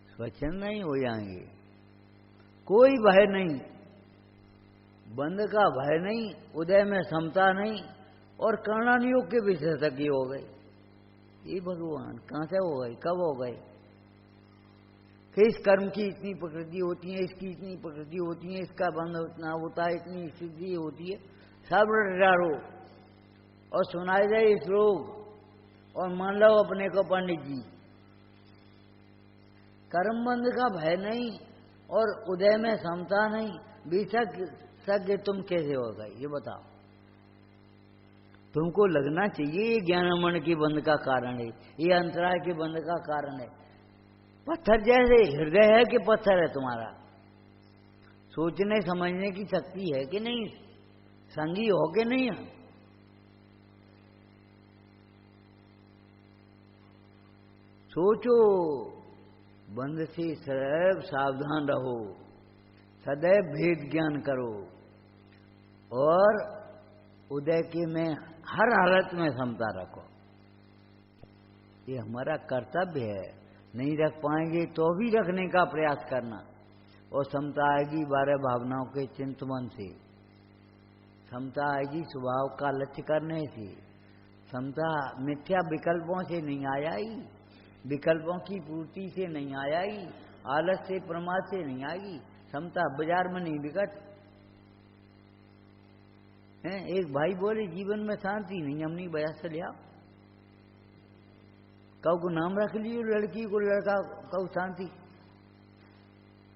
स्वच्छंद नहीं हो जाएंगे। कोई भय नहीं, बंध का भय नहीं, उदय में समता नहीं और कर्णयोग के विशेषज्ञ हो गए। ये भगवान कहां से हो गए, कब हो गए? कि इस कर्म की इतनी प्रकृति होती है, इसकी इतनी प्रकृति होती है, इसका बंध उतना होता है, इतनी स्थिति होती है, सब डारो और सुनाए जाए श्लोक और मान लो अपने को पंडित जी। कर्म बंध का भय नहीं और उदय में समता नहीं, विशेषज्ञ तुम कैसे हो गए ये बताओ? तुमको लगना चाहिए ये ज्ञानमण के बंध का कारण है, ये अंतराय के बंध का कारण है। पत्थर जैसे हृदय है कि पत्थर है तुम्हारा? सोचने समझने की शक्ति है कि नहीं? संगी हो कि नहीं? सोचो, बंध से सदैव सावधान रहो, सदैव भेद ज्ञान करो और उदय के में हर हालत में समता रखो। ये हमारा कर्तव्य है। नहीं रख पाएंगे तो भी रखने का प्रयास करना। और समता आएगी 12 भावनाओं के चिंतन से, समता आएगी स्वभाव का लक्ष्य करने से। समता मिथ्या विकल्पों से नहीं आएगी, विकल्पों की पूर्ति से नहीं आएगी, आलस से प्रमाद से नहीं आएगी। समता बाजार में नहीं बिकट है। एक भाई बोले जीवन में शांति नहीं, हम नहीं बाजार से लिया। कौ को नाम रख लियो, लड़की को लड़का, कौ शांति।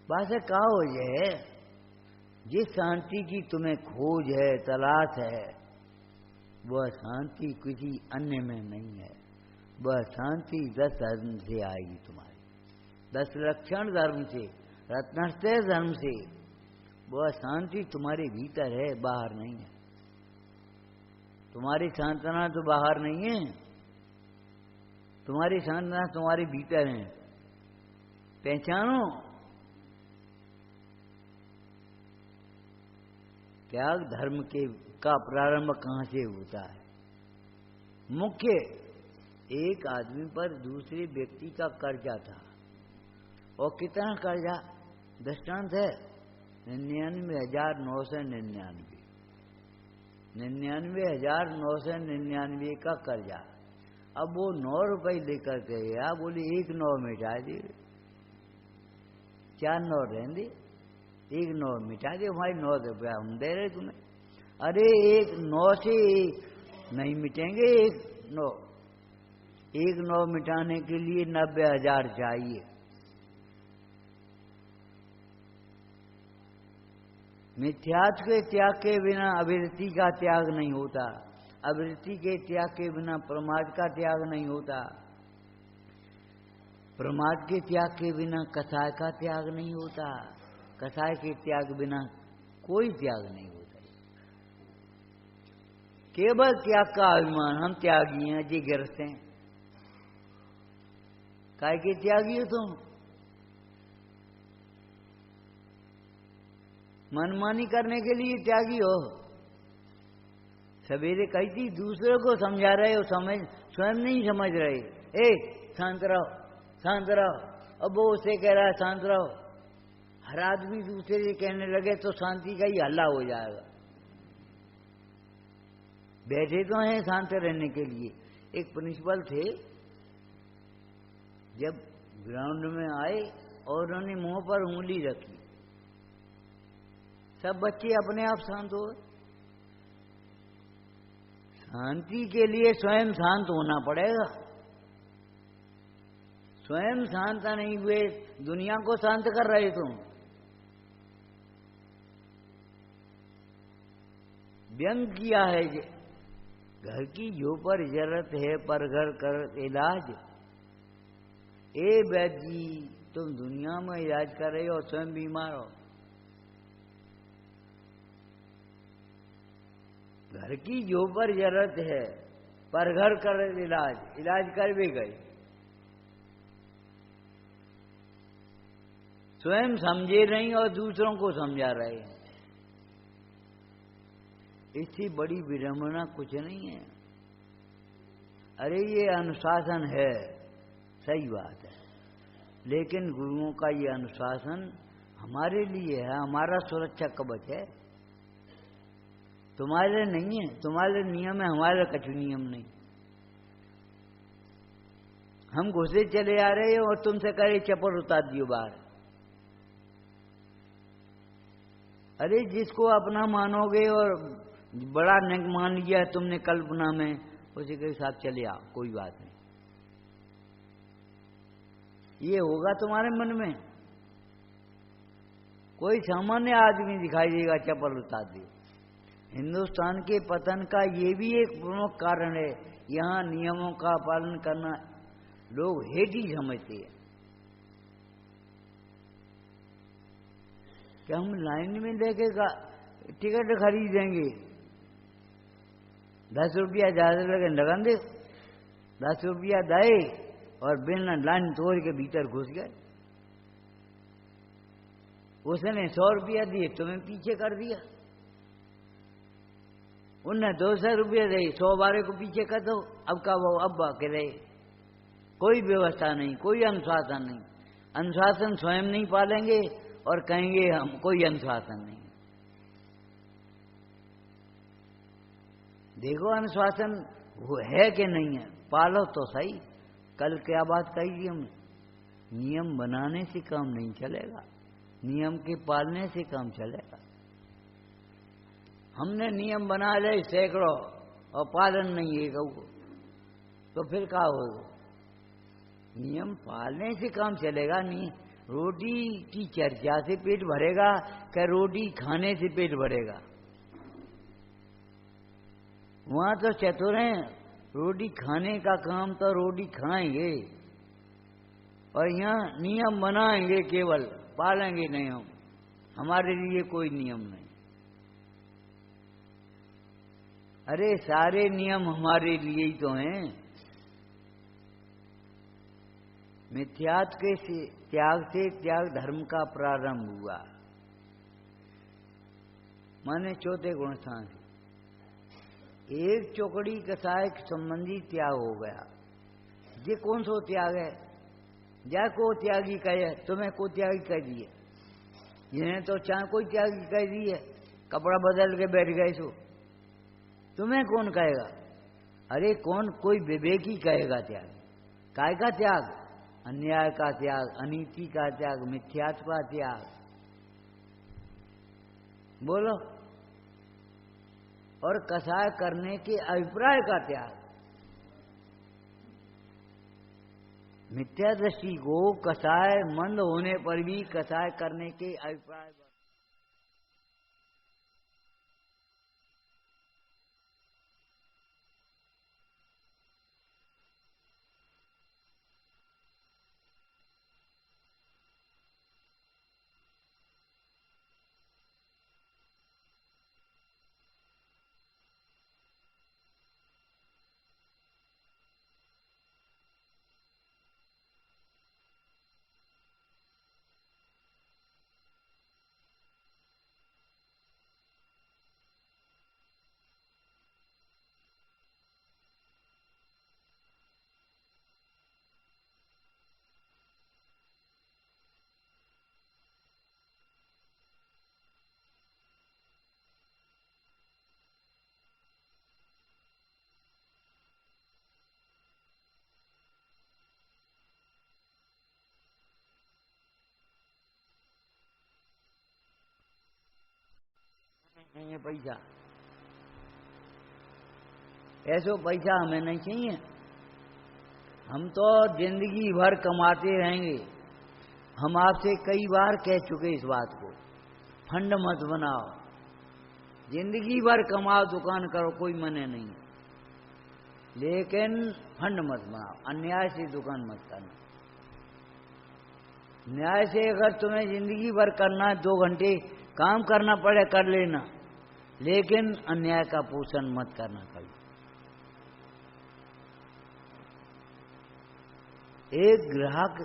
बात है का हो जाए, जिस शांति की तुम्हें खोज है, तलाश है, वह शांति किसी अन्य में नहीं है। वह शांति 10 धर्म से आएगी तुम्हारी, 10 लक्षण धर्म से, रत्नस्त्रय धर्म से। वह शांति तुम्हारे भीतर है, बाहर नहीं है। तुम्हारी सांत्वना तो बाहर नहीं है, तुम्हारी सांत्वना तुम्हारे भीतर है। पहचानो, त्याग धर्म के का प्रारंभ कहाँ से होता है? मुख्य, एक आदमी पर दूसरे व्यक्ति का कर्जा था, और कितना कर्जा? दृष्टांत है 99,999, 99,999 का कर्जा। अब वो 9 रुपये लेकर के गया, बोले 1 9 मिटा दे, 4 9 रहने दे, 1 9 मिटा दे, हमारी 9 रुपया हम दे रहे तुम्हें। अरे 1 9 से नहीं मिटेंगे, 1 9 मिटाने के लिए 90,000 चाहिए। मिथ्यात्व के त्याग के बिना अविरति का त्याग नहीं होता, अविरति के त्याग के बिना प्रमाद का त्याग नहीं होता, प्रमाद के त्याग के बिना कसाय का त्याग नहीं होता, कसाय के त्याग बिना कोई त्याग नहीं होता। केवल त्याग का अभिमान, हम त्यागी हैं जी, गिरते हैं। काय के त्यागी हो तुम? मनमानी करने के लिए त्यागी हो। सवेरे कही थी, दूसरों को समझा रहे हो, स्वयं नहीं समझ रहे। शांत रहो, शांत रहो। अब वो उसे कह रहा है शांत रहो। हर आदमी दूसरे से कहने लगे तो शांति का ही हल्ला हो जाएगा। बैठे तो हैं शांत रहने के लिए। एक प्रिंसिपल थे, जब ग्राउंड में आए और उन्होंने मुंह पर उंगली रखी, सब बच्चे अपने आप शांत हो गए। शांति के लिए स्वयं शांत होना पड़ेगा। स्वयं शांत नहीं हुए, दुनिया को शांत कर रहे तुम। व्यंग किया है, घर की जो पर जरूरत है पर घर कर इलाज। ए वैद्य जी, तुम दुनिया में इलाज कर रहे हो और स्वयं बीमार हो। घर की जो पर जरूरत है पर घर कर इलाज, इलाज कर भी गए। स्वयं समझे नहीं और दूसरों को समझा रहे हैं। इससे बड़ी विडंबना कुछ नहीं है। अरे ये अनुशासन है, सही बात है, लेकिन गुरुओं का ये अनुशासन हमारे लिए है, हमारा सुरक्षा कवच है। तुम्हारे नहीं है, तुम्हारे नियम है, हमारे कुछ नियम नहीं। हम घुसे चले आ रहे हो और तुमसे कहे चप्पल उतार दियो बाहर। अरे जिसको अपना मानोगे और बड़ा नेक मान लिया तुमने कल्पना में, उसी के साथ चले आओ, कोई बात नहीं। ये होगा तुम्हारे मन में। कोई सामान्य आदमी दिखाई देगा, चप्पल उतार दियो। हिंदुस्तान के पतन का ये भी एक प्रमुख कारण है, यहाँ नियमों का पालन करना लोग हेठ ही समझते हैं। कि हम लाइन में लेके टिकट खरीदेंगे, 10 रुपया ज्यादा लगे लगन दे, 10 रुपया दे और बिना लाइन तोड़ के भीतर घुस गए। उसने 100 रुपया दिए, तुम्हें पीछे कर दिया। उनने 200 रुपये दे, 100 वाले को पीछे कर दो। अब का वो अब बाकी रहे, कोई व्यवस्था नहीं, कोई अनुशासन नहीं। अनुशासन स्वयं नहीं पालेंगे और कहेंगे हम कोई अनुशासन नहीं। देखो अनुशासन वो है कि नहीं है, पालो तो सही। कल क्या बात कही थी हमने, नियम बनाने से काम नहीं चलेगा, नियम के पालने से काम चलेगा। हमने नियम बना ले सैकड़ों और पालन नहीं है को, तो फिर क्या होगा? नियम पालने से काम चलेगा नहीं। रोटी की चर्चा से पेट भरेगा क्या रोटी खाने से पेट भरेगा? वहां तो चतुर हैं, रोटी खाने का काम तो रोटी खाएंगे और यहाँ नियम बनाएंगे, केवल पालेंगे नहीं। हम हमारे लिए कोई नियम नहीं। अरे सारे नियम हमारे लिए ही तो हैं। मिथ्यात्व के त्याग से त्याग धर्म का प्रारंभ हुआ, माने चौथे गुण स्थान से एक चौकड़ी कसाय संबंधी त्याग हो गया। ये कौन सो त्याग है? जा को त्यागी कहे, तुम्हें को त्यागी कह दिए, जिन्हें तो चाहे कोई त्यागी कह दिए, कपड़ा बदल के बैठ गए सो तुम्हें कौन कहेगा? अरे कौन कोई विवेकी कहेगा त्याग। काय का त्याग? अन्याय का त्याग, अनीति का त्याग, मिथ्यात्व का त्याग। बोलो। और कसाय करने के अभिप्राय का त्याग। मिथ्या दृष्टि को कसाय मंद होने पर भी कसाय करने के अभिप्राय नहीं है। पैसा ऐसो पैसा हमें नहीं चाहिए। हम तो जिंदगी भर कमाते रहेंगे। हम आपसे कई बार कह चुके इस बात को, फंड मत बनाओ, जिंदगी भर कमाओ, दुकान करो, कोई मने नहीं, लेकिन फंड मत बनाओ। अन्याय से दुकान मत करना। न्याय से अगर तुम्हें जिंदगी भर करना है, 2 घंटे काम करना पड़े कर लेना, लेकिन अन्याय का पोषण मत करना कभी। एक ग्राहक,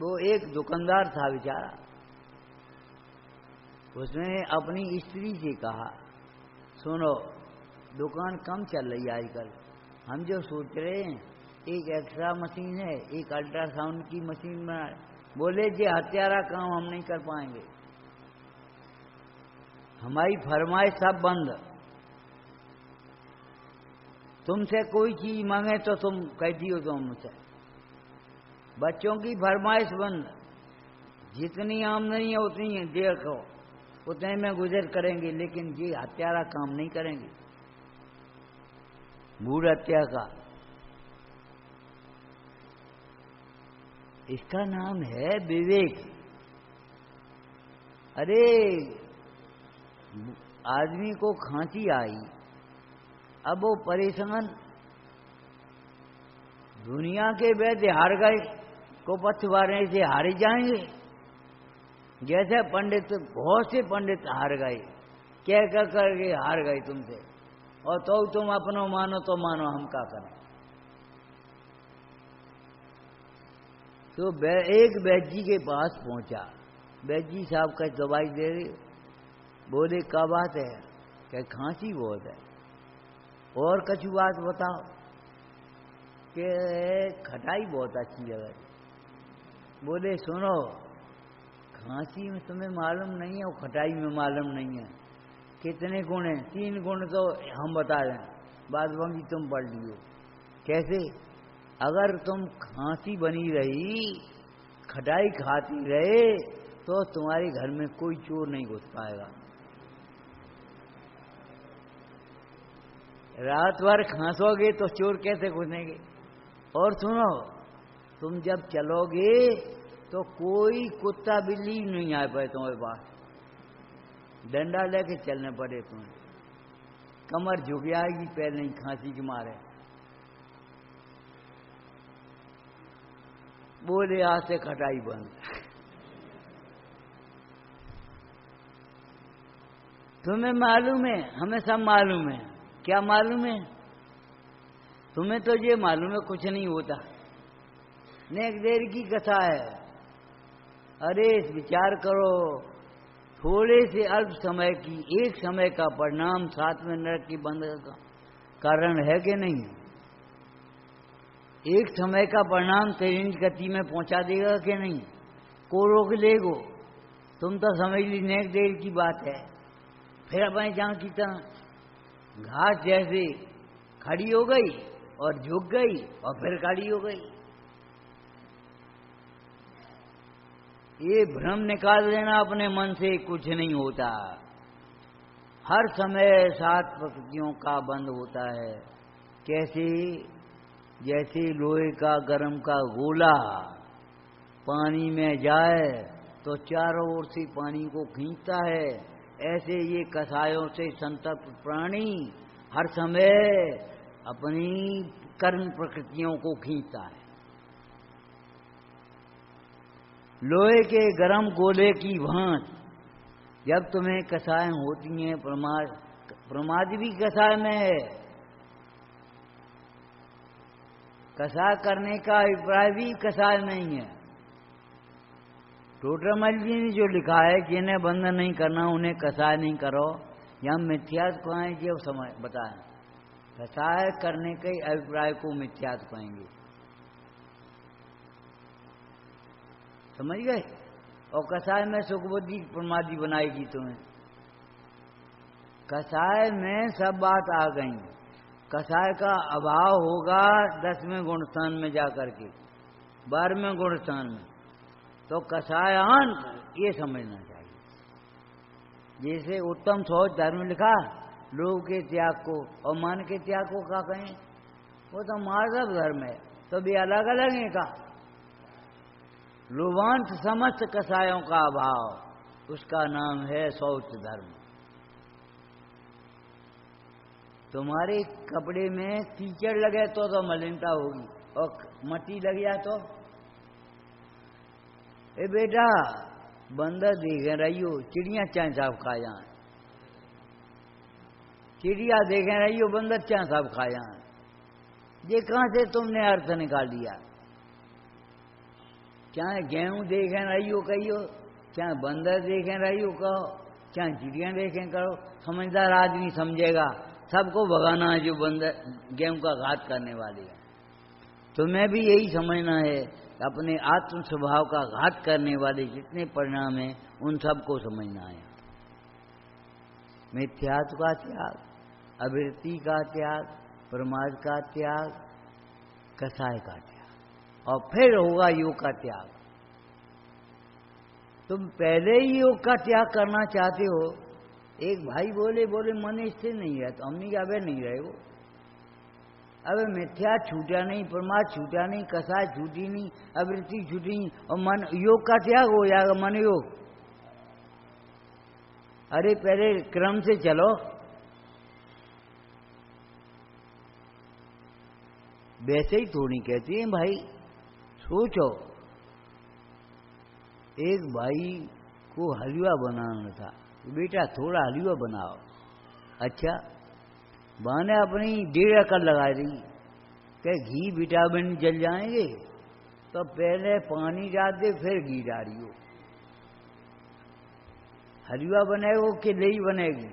वो एक दुकानदार था बेचारा, उसने अपनी स्त्री से कहा, सुनो दुकान कम चल रही है आजकल, हम जो सोच रहे हैं एक एक्सरा मशीन है, एक अल्ट्रासाउंड की मशीन बना। बोले जी हत्यारा काम हम नहीं कर पाएंगे, हमारी फरमाइश सब बंद। तुमसे कोई चीज मांगे तो तुम कहती हो, तुम मुझसे बच्चों की फरमाइश बंद, जितनी आमदनी है उतनी है देखो, उतने में गुजर करेंगे, लेकिन ये हत्यारा काम नहीं करेंगे, भूल हत्या का। इसका नाम है विवेक। अरे आदमी को खांसी आई, अब वो परेशान, दुनिया के वैद्य हार गए, को पथवारने से हारे जाएंगे। जैसे पंडित, बहुत से पंडित हार गए, कह कर करके हार गए तुमसे, और तो तुम अपनो मानो तो मानो, हम क्या करें। तो एक वैद्य जी के पास पहुंचा, बैजी साहब का दवाई दे रहे, बोले क्या बात है, क्या खांसी बहुत है, और कछु बात बताओ, कि खटाई बहुत अच्छी लगे। बोले सुनो, खांसी में तुम्हें मालूम नहीं है और खटाई में मालूम नहीं है, कितने गुण हैं? 3 गुण तो हम बता दें, बाद बाकी तुम पढ़ लियो। कैसे? अगर तुम खांसी बनी रही, खटाई खाती रहे, तो तुम्हारे घर में कोई चोर नहीं घुस पाएगा। रात भर खांसोगे तो चोर कैसे घुसेंगे? और सुनो, तुम जब चलोगे तो कोई कुत्ता बिल्ली नहीं आ पाए तुम्हारे पास, डंडा लेके चलने पड़े तुम्हें, कमर झुक जाएगी पैर नहीं खांसी के मारे। बोले आज से खटाई बंद। तुम्हें मालूम है, हमें सब मालूम है। क्या मालूम है? तुम्हें तो ये मालूम है कुछ नहीं होता, नेक देर की कथा है। अरे विचार करो, थोड़े से अल्प समय की, एक समय का परिणाम 7वें नरक की बंद का कारण है कि नहीं? एक समय का परिणाम तेरी गति में पहुंचा देगा कि नहीं? को रोक लेगो? तुम तो समझ ली नेक देर की बात है। फिर अपने जहां की तरह घास जैसे खड़ी हो गई और झुक गई और फिर खड़ी हो गई। ये भ्रम निकाल लेना अपने मन से, कुछ नहीं होता। हर समय 7 प्रकृतियों का बंद होता है। कैसे? जैसे लोहे का गर्म का गोला पानी में जाए तो चारों ओर से पानी को खींचता है, ऐसे ये कसायों से संतप्त प्राणी हर समय अपनी कर्म प्रकृतियों को खींचता है। लोहे के गर्म गोले की भांति जब तुम्हें कसाय होती हैं, प्रमाद भी कसाय में है। कसाय करने का अभिप्राय भी कसाय नहीं है। टोटरमल जी ने जो लिखा है, जिन्हें बंधन नहीं करना उन्हें कसाय नहीं करो, या मिथ्यात्व कहें जो समय बताएं। कसाय करने के अभिप्राय को मिथ्यात्व कहेंगे, समझ गए? और कसाय में सुख बुद्धि प्रमादी बनाएगी तुम्हें। कसाय में सब बात आ गई। कसाय का अभाव होगा 10वें गुण स्थान में जाकर के, 12वें गुण स्थान में, तो कसायान ये समझना चाहिए। जैसे उत्तम सोच धर्म लिखा, लोभ के त्याग को और मान के त्याग को क्या कहें? वो तो माधव धर्म है, तो भी अलग अलग है का। लोभांत समस्त कसायों का अभाव, उसका नाम है शौच धर्म। तुम्हारे कपड़े में कीचड़ लगे तो मलिनता होगी, और मट्टी लग जाए तो। ए बेटा, बंदर देखे रही हो, चिड़िया चाहे साफ खा जाए, चिड़िया देखे रही हो, बंदर चाहे साफ खा जाए। ये कहां से तुमने अर्थ निकाल दिया? चाहे गेहूं देखे रही हो कहियो, चाहे बंदर देखे रही हो कहो, चाहे चिड़िया देखें करो, समझदार आदमी समझेगा सबको भगाना है जो बंदर गेहूं का घात करने वाली है। तुम्हें भी यही समझना है, अपने आत्म स्वभाव का घात करने वाले जितने परिणाम हैं उन सबको समझना है। मिथ्यात्व का त्याग, अवृत्ति का त्याग, प्रमाद का त्याग, कसाय का त्याग, और फिर होगा योग का त्याग। तुम पहले ही योग का त्याग करना चाहते हो। एक भाई बोले मन स्थिर नहीं है, तो हमने क्या अबे नहीं रहे वो। अब मिथ्या छूटा नहीं, प्रमाद छूटा नहीं, कसाय छूटी नहीं, अवृत्ति छूटी नहीं, और मन योग का त्याग हो जाएगा, मन योग। अरे पहले क्रम से चलो। वैसे ही थोड़ी कहती है भाई। सोचो, एक भाई को हलवा बनाना था, बेटा थोड़ा हलवा बनाओ। अच्छा, मैंने अपनी 1.5 एकड़ लगा दी, क्या घी विटामिन जल जाएंगे, तो पहले पानी डाल दे फिर घी डालियो। हलवा बनेगा कि लेई बनेगी?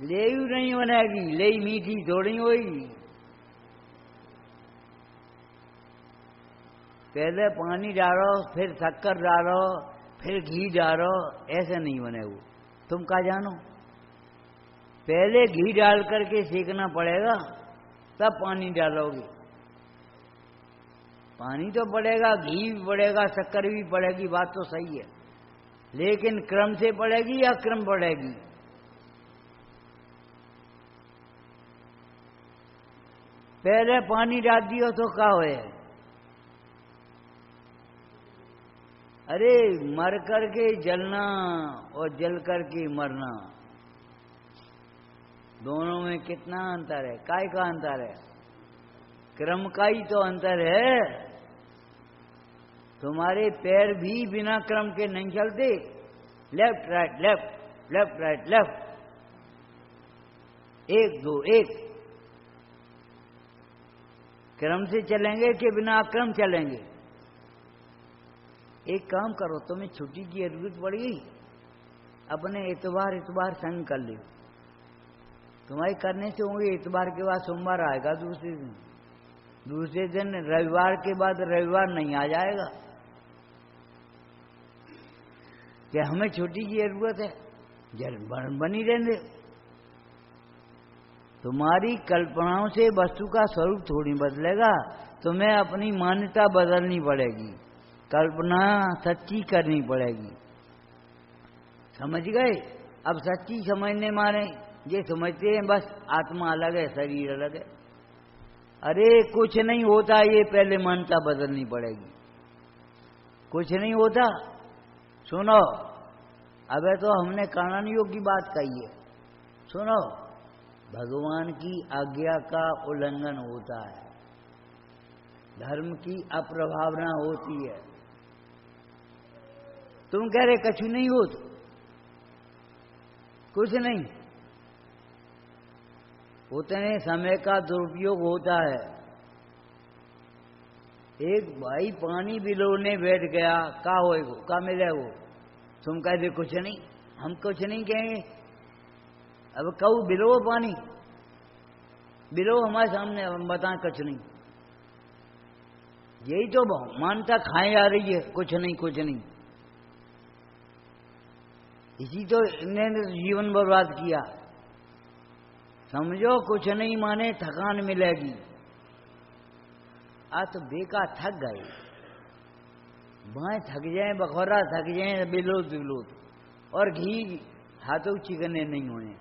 लेई नहीं बनेगी, लेई मीठी थोड़ी होगी। पहले पानी डालो, फिर शक्कर डालो, फिर घी डालो, ऐसे नहीं बने वो। तुम क्या जानो? पहले घी डाल करके सेकना पड़ेगा, तब पानी डालोगे। पानी तो पड़ेगा, घी भी पड़ेगा, शक्कर भी पड़ेगी, बात तो सही है, लेकिन क्रम से पड़ेगी या क्रम पड़ेगी? पहले पानी डाल दियो तो क्या होए? अरे मर करके जलना और जल करके मरना, दोनों में कितना अंतर है? काय का अंतर है? क्रम का ही तो अंतर है। तुम्हारे पैर भी बिना क्रम के नहीं चलते। Left right left, left right left, 1 2 1, क्रम से चलेंगे कि बिना क्रम चलेंगे? एक काम करो, तुम्हें छुट्टी की जरूरत पड़ गई, अपने इतवार संग कर लो। तुम्हारे करने से होंगे, इतवार के बाद सोमवार आएगा, दूसरे दिन रविवार के बाद रविवार नहीं आ जाएगा। क्या हमें छुट्टी की जरूरत है? बनी रहने। तुम्हारी कल्पनाओं से वस्तु का स्वरूप थोड़ी बदलेगा, तुम्हें अपनी मान्यता बदलनी पड़ेगी, कल्पना सच्ची करनी पड़ेगी। समझ गए? अब सच्ची समझने माने ये समझते हैं बस आत्मा अलग है, शरीर अलग है। अरे कुछ नहीं होता, ये पहले मान्यता बदलनी पड़ेगी। कुछ नहीं होता। सुनो, अबे तो हमने कानूनियों की बात कही है। सुनो, भगवान की आज्ञा का उल्लंघन होता है, धर्म की अप्रभावना होती है। तुम कह रहे कछु नहीं हो, तो कुछ नहीं, उतने समय का दुरुपयोग होता है। एक भाई पानी बिलोने बैठ गया, का होएगो, का मिले वो? तुम कह दे कुछ नहीं, हम कुछ नहीं कहेंगे। अब कहू बिलो पानी, बिलो हमारे सामने, हम बताएं कुछ नहीं। यही तो मानता खाए जा रही है, कुछ नहीं कुछ नहीं। इसी तो इन्होंने जीवन बर्बाद किया। समझो कुछ नहीं माने थकान मिलेगी। आज तो बेकार थक गए, बाएं थक जाए, बखौरा थक जाए, बिलोत बिलोत, और घी हाथों चिकने नहीं होने।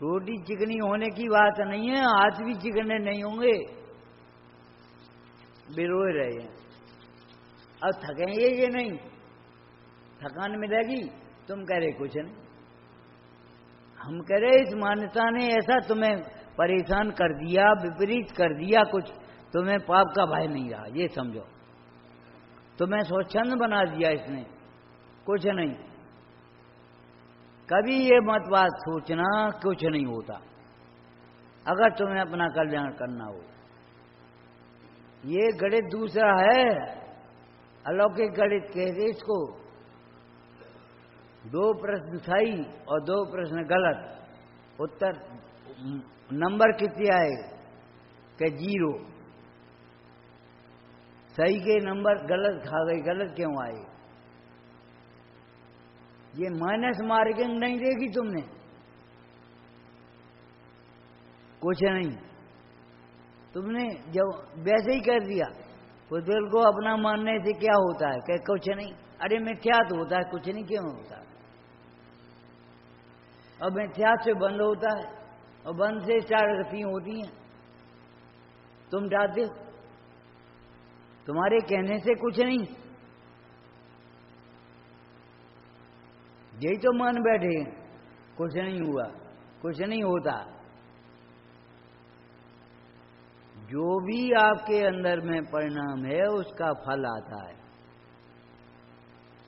रोटी चिकनी होने की बात नहीं है, हाथ भी चिकने नहीं होंगे, बिलोए रहे हैं। अब थकेंगे ये नहीं, थकान मिलेगी। तुम कह रहे कुछ नहीं, हम कह रहे इस मान्यता ने ऐसा तुम्हें परेशान कर दिया, विपरीत कर दिया, कुछ तुम्हें पाप का भय नहीं रहा, ये समझो। तुम्हें स्वच्छंद बना दिया इसने, कुछ नहीं। कभी ये मत बात सोचना कुछ नहीं होता, अगर तुम्हें अपना कल्याण करना हो। ये गणित दूसरा है, अलौकिक गणित कहते इसको। 2 प्रश्न सही और 2 प्रश्न गलत, उत्तर नंबर कितने आए? कि 0। सही के नंबर गलत खा गई, गलत क्यों आए? ये माइनस मार्किंग नहीं देखी तुमने? कुछ नहीं, तुमने जब वैसे ही कर दिया। तो दिल को अपना मानने से क्या होता है? कि कुछ नहीं। अरे मिथ्यात्व होता है, कुछ नहीं क्यों होता? अब मिथ्यात्व से बंद होता है, और बंद से 4 गतियां होती हैं। तुम डालते हो, तुम्हारे कहने से कुछ नहीं, यही तो मान बैठे हैं, कुछ नहीं हुआ, कुछ नहीं होता। जो भी आपके अंदर में परिणाम है उसका फल आता है।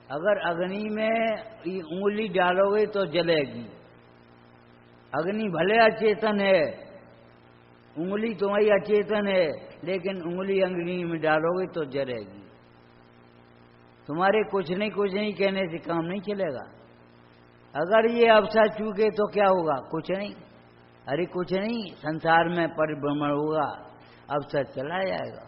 अगर अग्नि में उंगली डालोगे तो जलेगी। अग्नि भले अचेतन है, उंगली तुम्हारी अचेतन है, लेकिन उंगली अग्नि में डालोगे तो जलेगी। तुम्हारे कुछ नहीं कहने से काम नहीं चलेगा। अगर ये अवसर चूके तो क्या होगा? कुछ नहीं। अरे कुछ नहीं, संसार में परिभ्रमण होगा, अवसर चला जाएगा।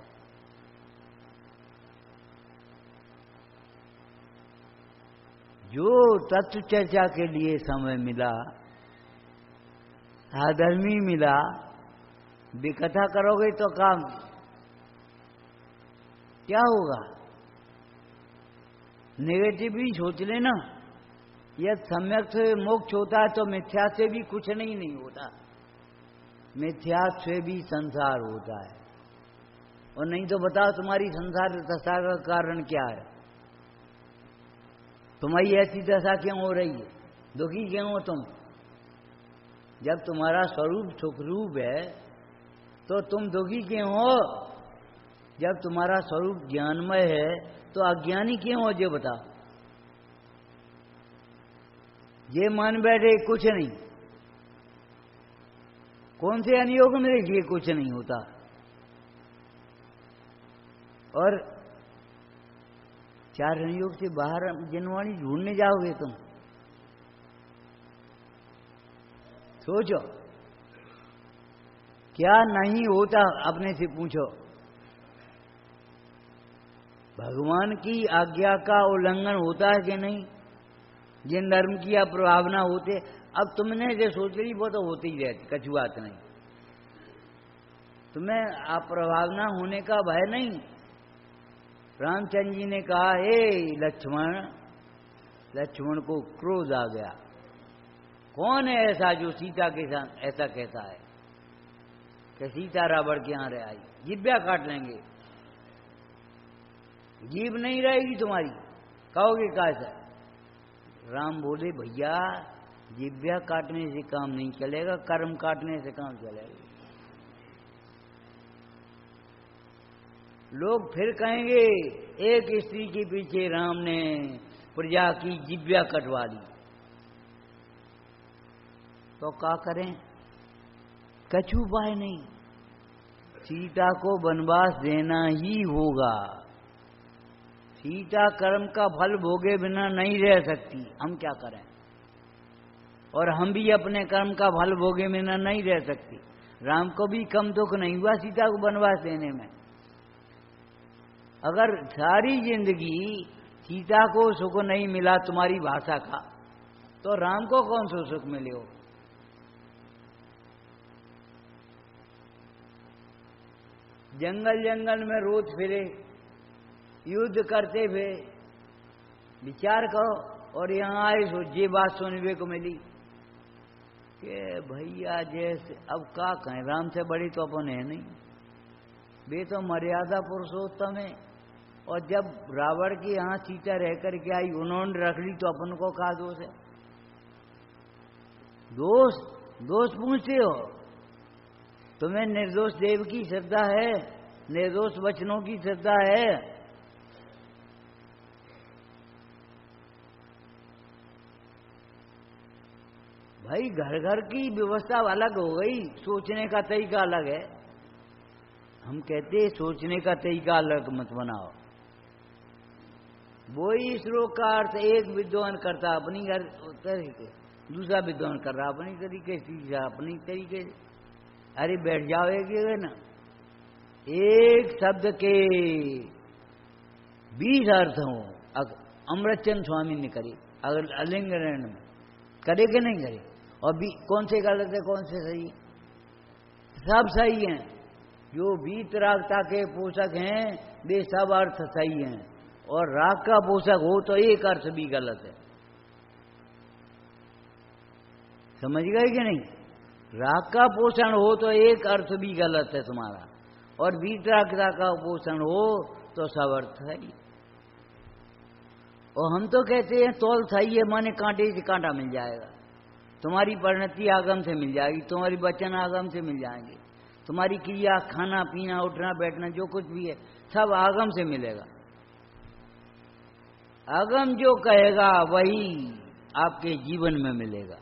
जो तत्व चर्चा के लिए समय मिला, साधर्मी मिला, विकथा करोगे तो काम क्या होगा? नेगेटिव भी सोच लेना। यह सम्यक से मोक्ष होता है तो मिथ्या से भी कुछ नहीं होता, मिथ्या से भी संसार होता है। और नहीं तो बताओ तुम्हारी संसार दशा का कारण क्या है? तुम्हारी ऐसी दशा क्यों हो रही है? दुखी क्यों हो तुम? जब तुम्हारा स्वरूप सुखरूप है तो तुम दुखी क्यों हो? जब तुम्हारा स्वरूप ज्ञानमय है तो अज्ञानी क्यों हो? ये बता। ये मान बैठे कुछ नहीं। कौन से अनुयोग में देखिए कुछ नहीं होता? और चार अनुयोग से बाहर जनवाणी ढूंढने जाओगे तुम? सोचो, क्या नहीं होता? अपने से पूछो। भगवान की आज्ञा का उल्लंघन होता है कि नहीं? जिन धर्म की अप्रभावना होते, अब तुमने जो सोच रही वो तो होती ही रहती, कछु बात नहीं। तुम्हें अप्रभावना होने का भय नहीं। रामचंद्र जी ने कहा, हे लक्ष्मण, लक्ष्मण को क्रोध आ गया। कौन है ऐसा जो सीता के साथ ऐसा कहता है कि सीता रावण के यहां रह आई? जिब्या काट लेंगे, जीभ नहीं रहेगी तुम्हारी। कहोगे कैसा? राम बोले, भैया जिब्या काटने से काम नहीं चलेगा, कर्म काटने से काम चलेगा। लोग फिर कहेंगे एक स्त्री के पीछे राम ने प्रजा की जिब्या कटवा दी, तो क्या करें? कछु उपाय नहीं। सीता को वनवास देना ही होगा। सीता कर्म का फल भोगे बिना नहीं रह सकती, हम क्या करें? और हम भी अपने कर्म का फल भोगे बिना नहीं रह सकती। राम को भी कम दुख नहीं हुआ सीता को वनवास देने में। अगर सारी जिंदगी सीता को सुख नहीं मिला तुम्हारी भाषा का, तो राम को कौन सा सुख मिले हो? जंगल जंगल में रोज फिरे, युद्ध करते हुए, विचार करो। और यहाँ आए सो ये बात सुनने को मिली कि भैया जैसे, अब क्या कहें, राम से बड़ी तो अपन है नहीं, वे तो मर्यादा पुरुषोत्तम है। और जब रावण की यहाँ सीता रह करके आई, उन्होंने रख ली, तो अपन को क्या दोष है? दोष पूछते हो? तुम्हें निर्दोष देव की श्रद्धा है, निर्दोष वचनों की श्रद्धा है। भाई घर घर की व्यवस्था अलग हो गई, सोचने का तरीका अलग है। हम कहते हैं सोचने का तरीका अलग मत बनाओ। वो ही श्लोक का अर्थ एक विद्वान करता अपनी घर तरीके, दूसरा विद्वान कर रहा अपनी तरीके, तीसरा अपनी तरीके। अरे बैठ जाओ एक ना, एक शब्द के 20 अर्थ हो। अमृतचंद स्वामी ने करे, अगर अलिंगन में करे कि नहीं करे? और भी कौन से गलत है कौन से सही? सब सही हैं। जो वीतरागता के पोषक हैं वे सब अर्थ सही हैं, और राग का पोषक हो तो एक अर्थ भी गलत है। समझ गए कि नहीं? राग का पोषण हो तो एक अर्थ भी गलत है तुम्हारा, और वीतरागता का पोषण हो तो सब अर्थ सही। और हम तो कहते हैं तौल सही है, माने कांटे से कांटा मिल जाएगा। तुम्हारी परिणति आगम से मिल जाएगी, तुम्हारी वचन आगम से मिल जाएंगे, तुम्हारी क्रिया, खाना पीना, उठना बैठना, जो कुछ भी है सब आगम से मिलेगा। आगम जो कहेगा वही आपके जीवन में मिलेगा,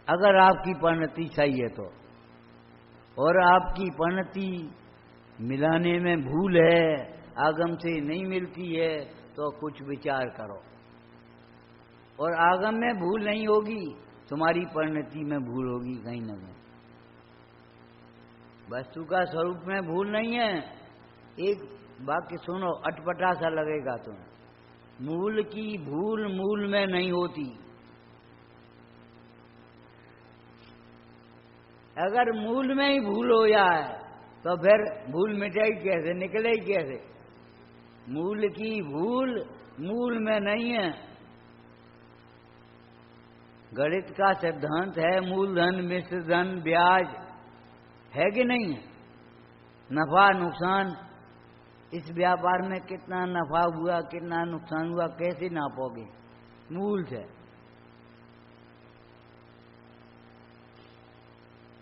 अगर आपकी परिणति सही है तो। और आपकी परिणति मिलाने में भूल है आगम से नहीं मिलती है तो कुछ विचार करो। और आगम में भूल नहीं होगी, तुम्हारी परिणति में भूल होगी कहीं न कहीं। वस्तु का स्वरूप में भूल नहीं है। एक वाक्य सुनो, अटपटा सा लगेगा तुम्हें। मूल की भूल मूल में नहीं होती। अगर मूल में ही भूल हो जाए तो फिर भूल मिटाई कैसे, निकले ही कैसे? मूल की भूल मूल में नहीं है। गणित का सिद्धांत है मूलधन मिश्र धन ब्याज, है कि नहीं? नफा नुकसान, इस व्यापार में कितना नफा हुआ कितना नुकसान हुआ कैसे नापोगे? मूल से।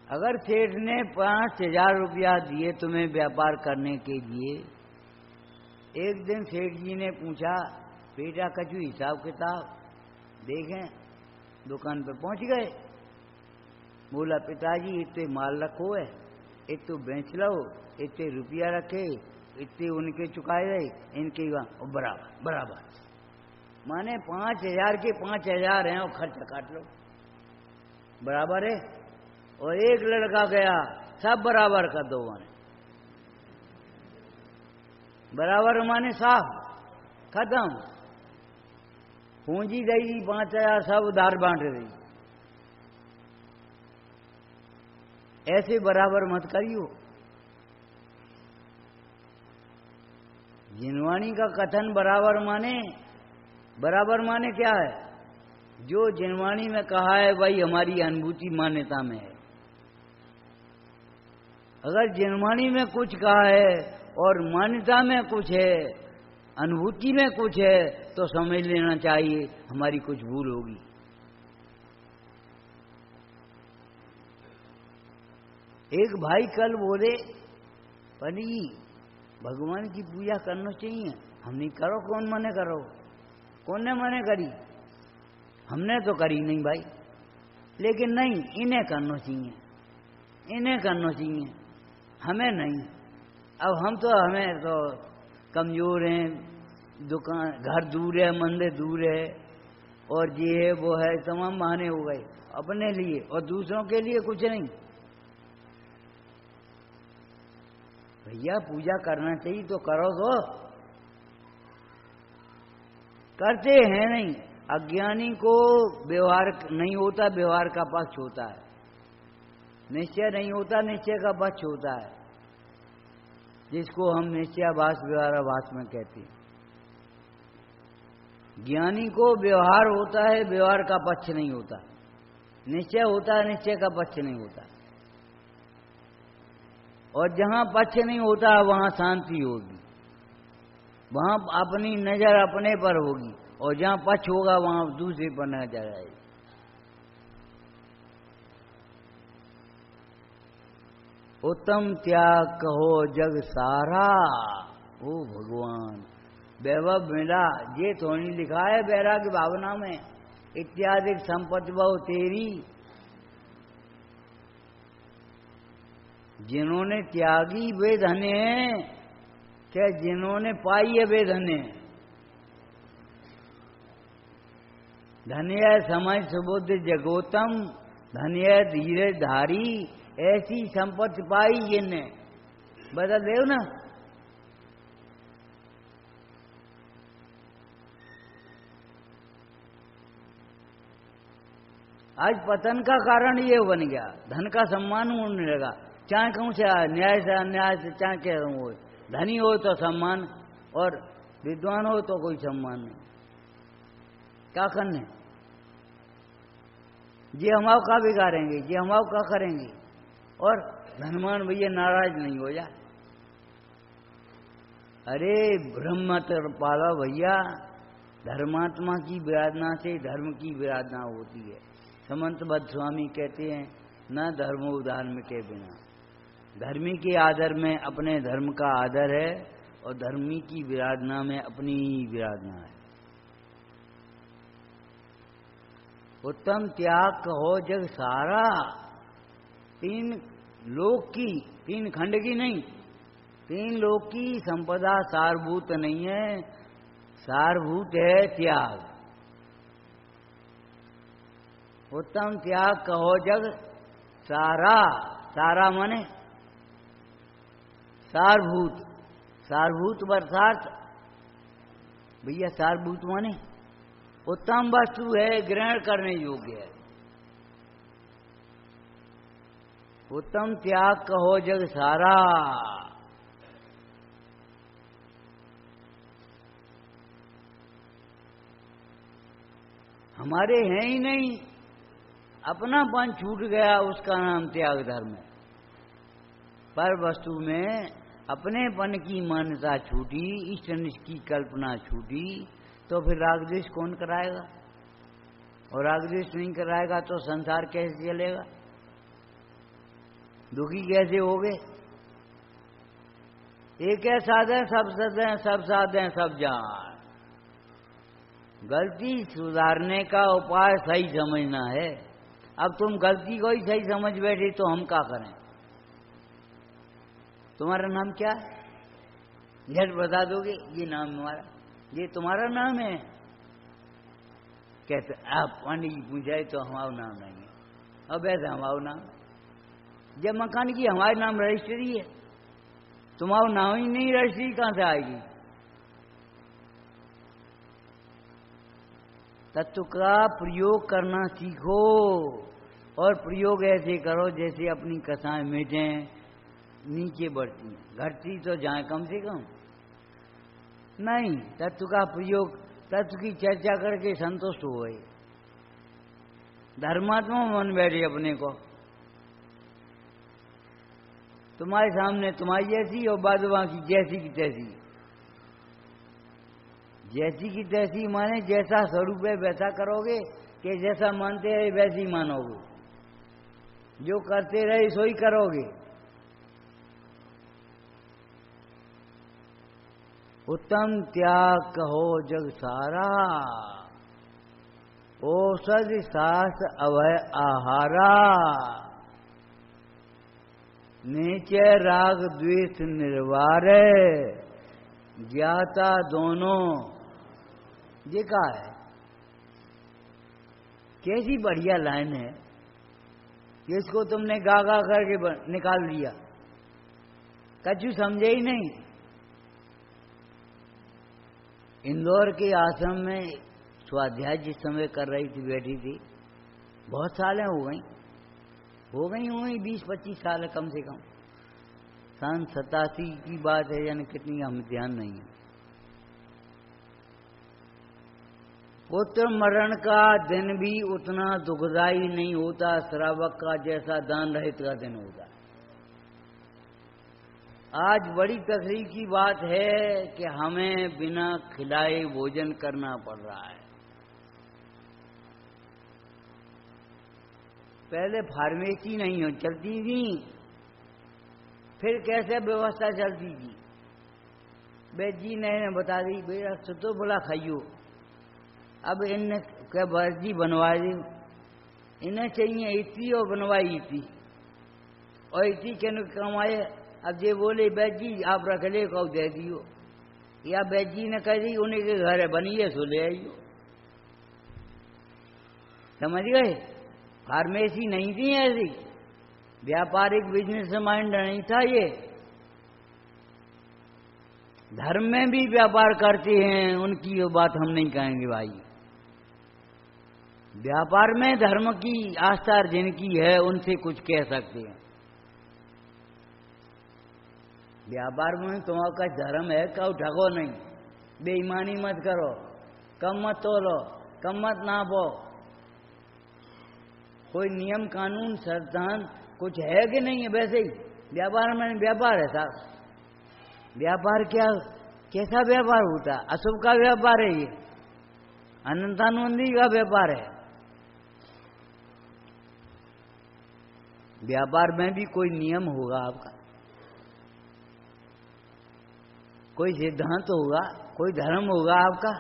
अगर सेठ ने 5,000 रुपया दिए तुम्हें व्यापार करने के लिए, एक दिन सेठ जी ने पूछा, बेटा कछु हिसाब किताब देखें। दुकान पे पहुंच गए। बोला, पिताजी इतने माल रखो है, इतने बेच लो, इतने रुपया रखे, इतने उनके चुकाए गए, इनके बराबर बराबर। माने 5,000 के 5,000 हैं और खर्चा काट लो, बराबर है। और एक लड़का गया, सब बराबर कर दो। माने बराबर माने साफ खत्म। पूंजी गई 5,000, सब उधार बांट रही। ऐसे बराबर मत करियो। जिनवाणी का कथन बराबर माने क्या है? जो जिनवाणी में कहा है वही हमारी अनुभूति मान्यता में है। अगर जिनवाणी में कुछ कहा है और मान्यता में कुछ है, अनुभूति में कुछ है, तो समझ लेना चाहिए हमारी कुछ भूल होगी। एक भाई कल बोले, पंडित जी भगवान की पूजा करना चाहिए। हम नहीं करो, कौन मने करो? कौन ने मने करी? हमने तो करी नहीं भाई। लेकिन नहीं, इन्हें करना चाहिए, इन्हें करना चाहिए, हमें नहीं। अब हमें तो कमजोर हैं, दुकान घर दूर है, मंदिर दूर है, और ये है वो है, तमाम बहाने हो गए अपने लिए और दूसरों के लिए कुछ नहीं। भैया पूजा करना चाहिए तो करो, तो करते हैं नहीं। अज्ञानी को व्यवहार नहीं होता, व्यवहार का पक्ष होता है। निश्चय नहीं होता, निश्चय का पक्ष होता है, जिसको हम निश्चयाभास व्यवहाराभास में कहते हैं। ज्ञानी को व्यवहार होता है, व्यवहार का पक्ष नहीं होता। निश्चय होता है, निश्चय का पक्ष नहीं होता। और जहां पक्ष नहीं होता वहां शांति होगी, वहां अपनी नजर अपने पर होगी, और जहां पक्ष होगा वहां दूसरे पर नजर आएगी। उत्तम त्याग कहो जग सारा, ओ भगवान वैभव मिला, ये थोड़ी लिखा है वैराग्य भावना में, इत्यादि संपत्ति बहु तेरी। जिन्होंने त्यागी वे धन्य हैं, क्या जिन्होंने पाई है वे धन्य हैं। धन्य समझ सुबुद्ध जगोतम, धन्य धीरे धारी, ऐसी संपत्ति पाई जिनने। बदल देव ना। आज पतन का कारण ये बन गया, धन का सम्मान होने लगा। चाहे कहूं से न्याय से अन्याय से, चाहे कह रहा हूं, धनी हो तो सम्मान और विद्वान हो तो कोई सम्मान नहीं। क्या करने? ये हमाओ का बिगाड़ेंगे, ये हमाओ का करेंगे, और धनवान भैया नाराज नहीं हो जाए। अरे ब्रह्म पाला भैया, धर्मात्मा की विराधना से धर्म की विराधना होती है। समंतबद्ध स्वामी कहते हैं, न धर्मो धार्मिक के बिना। धर्मी के आदर में अपने धर्म का आदर है, और धर्मी की विराधना में अपनी विराधना है। उत्तम त्याग कहो जग सारा। तीन लोक की, तीन खंड की नहीं, तीन लोक की संपदा सारभूत नहीं है, सारभूत है त्याग। उत्तम त्याग कहो जग सारा, सारा माने सारभूत, सारभूत अर्थात भैया सारभूत माने उत्तम वस्तु है, ग्रहण करने योग्य है। उत्तम त्याग कहो जग सारा। हमारे हैं ही नहीं, अपनापन छूट गया, उसका नाम त्याग धर्म है। पर वस्तु में अपनेपन की मान्यता छूटी, इष्ट निष्ठ की कल्पना छूटी, तो फिर राग द्वेष कौन कराएगा? और राग द्वेष नहीं कराएगा तो संसार कैसे चलेगा? दुखी कैसे होगे? एक है साधे सब सदे, सब साधे सब जान। गलती सुधारने का उपाय सही समझना है। अब तुम गलती को ही सही समझ बैठे तो हम क्या करें? तुम्हारा नाम क्या है? झट बता दोगे ये नाम हमारा, ये तुम्हारा नाम है? कहते आप पंडित जी पूछाए तो हमारा नाम नहीं है। अब ऐसा हमारा नाम, जब मकान की हमारे नाम रजिस्ट्री है, तुम्हारा नाम ही नहीं, रजिस्ट्री कहां से आएगी? तत्व का प्रयोग करना सीखो, और प्रयोग ऐसे करो जैसे अपनी कसाएं मीठे नीचे बढ़ती, घटती तो जाए कम से कम नहीं। तत्व का प्रयोग, तत्व की चर्चा करके संतुष्ट हो गए, धर्मात्मा मन बैठे अपने को। तुम्हारे सामने तुम्हारी जैसी और बादवा की जैसी की तैसी। जैसी की तैसी माने जैसा स्वरूप है वैसा करोगे, कि जैसा मानते रहे वैसी मानोगे, जो करते रहे सो ही करोगे। उत्तम त्याग कहो जग सारा, औषध सास अभय आहारा। नीचे राग द्वेष निर्वारे, ज्ञाता दोनों। ये क्या है? कैसी बढ़िया लाइन है, इसको तुमने गा गा करके निकाल दिया, कछु समझे ही नहीं। इंदौर के आश्रम में स्वाध्याय जिस समय कर रही थी, बैठी थी, बहुत सालें हो गई 20-25 साल कम से कम। सन 87 की बात है, यानी कितनी हमें ध्यान नहीं है। पुत्र मरण का दिन भी उतना दुखदाई नहीं होता श्रावक का, जैसा दान रहित का दिन होता है। आज बड़ी तकलीफ की बात है कि हमें बिना खिलाए भोजन करना पड़ रहा है। पहले फार्मेसी नहीं हो चलती थी, फिर कैसे व्यवस्था चलती थी? वैद्य जी ने बता दी बेटा तो बोला खाइयो। अब इनने क्या वर्जी बनवा दी, इन्हें चाहिए इतनी और बनवाई थी, और इतनी के कमाए। अब ये बोले वैद्य जी आप रख ले कहो दे दियो, या वैद्य जी ने कह दी उन्हीं के घर है बनी है सो ले आइयो। समझ गए? फार्मेसी नहीं थी ऐसी, व्यापारिक बिजनेस माइंड नहीं था ये। धर्म में भी व्यापार करते हैं, उनकी बात हम नहीं कहेंगे भाई। व्यापार में धर्म की आस्था जिनकी है उनसे कुछ कह सकते हैं। व्यापार में तुम्हारा धर्म है, कहो ठगो नहीं, बेईमानी मत करो, कम मत तोलो, कम मत नापो। कोई नियम कानून सिद्धांत कुछ है कि नहीं है? वैसे ही व्यापार में व्यापार है साहब। व्यापार क्या, कैसा व्यापार होता है? अशुभ का व्यापार है ये, अनंतानंदी का व्यापार है। व्यापार में भी कोई नियम होगा आपका, कोई सिद्धांत होगा, कोई धर्म होगा आपका।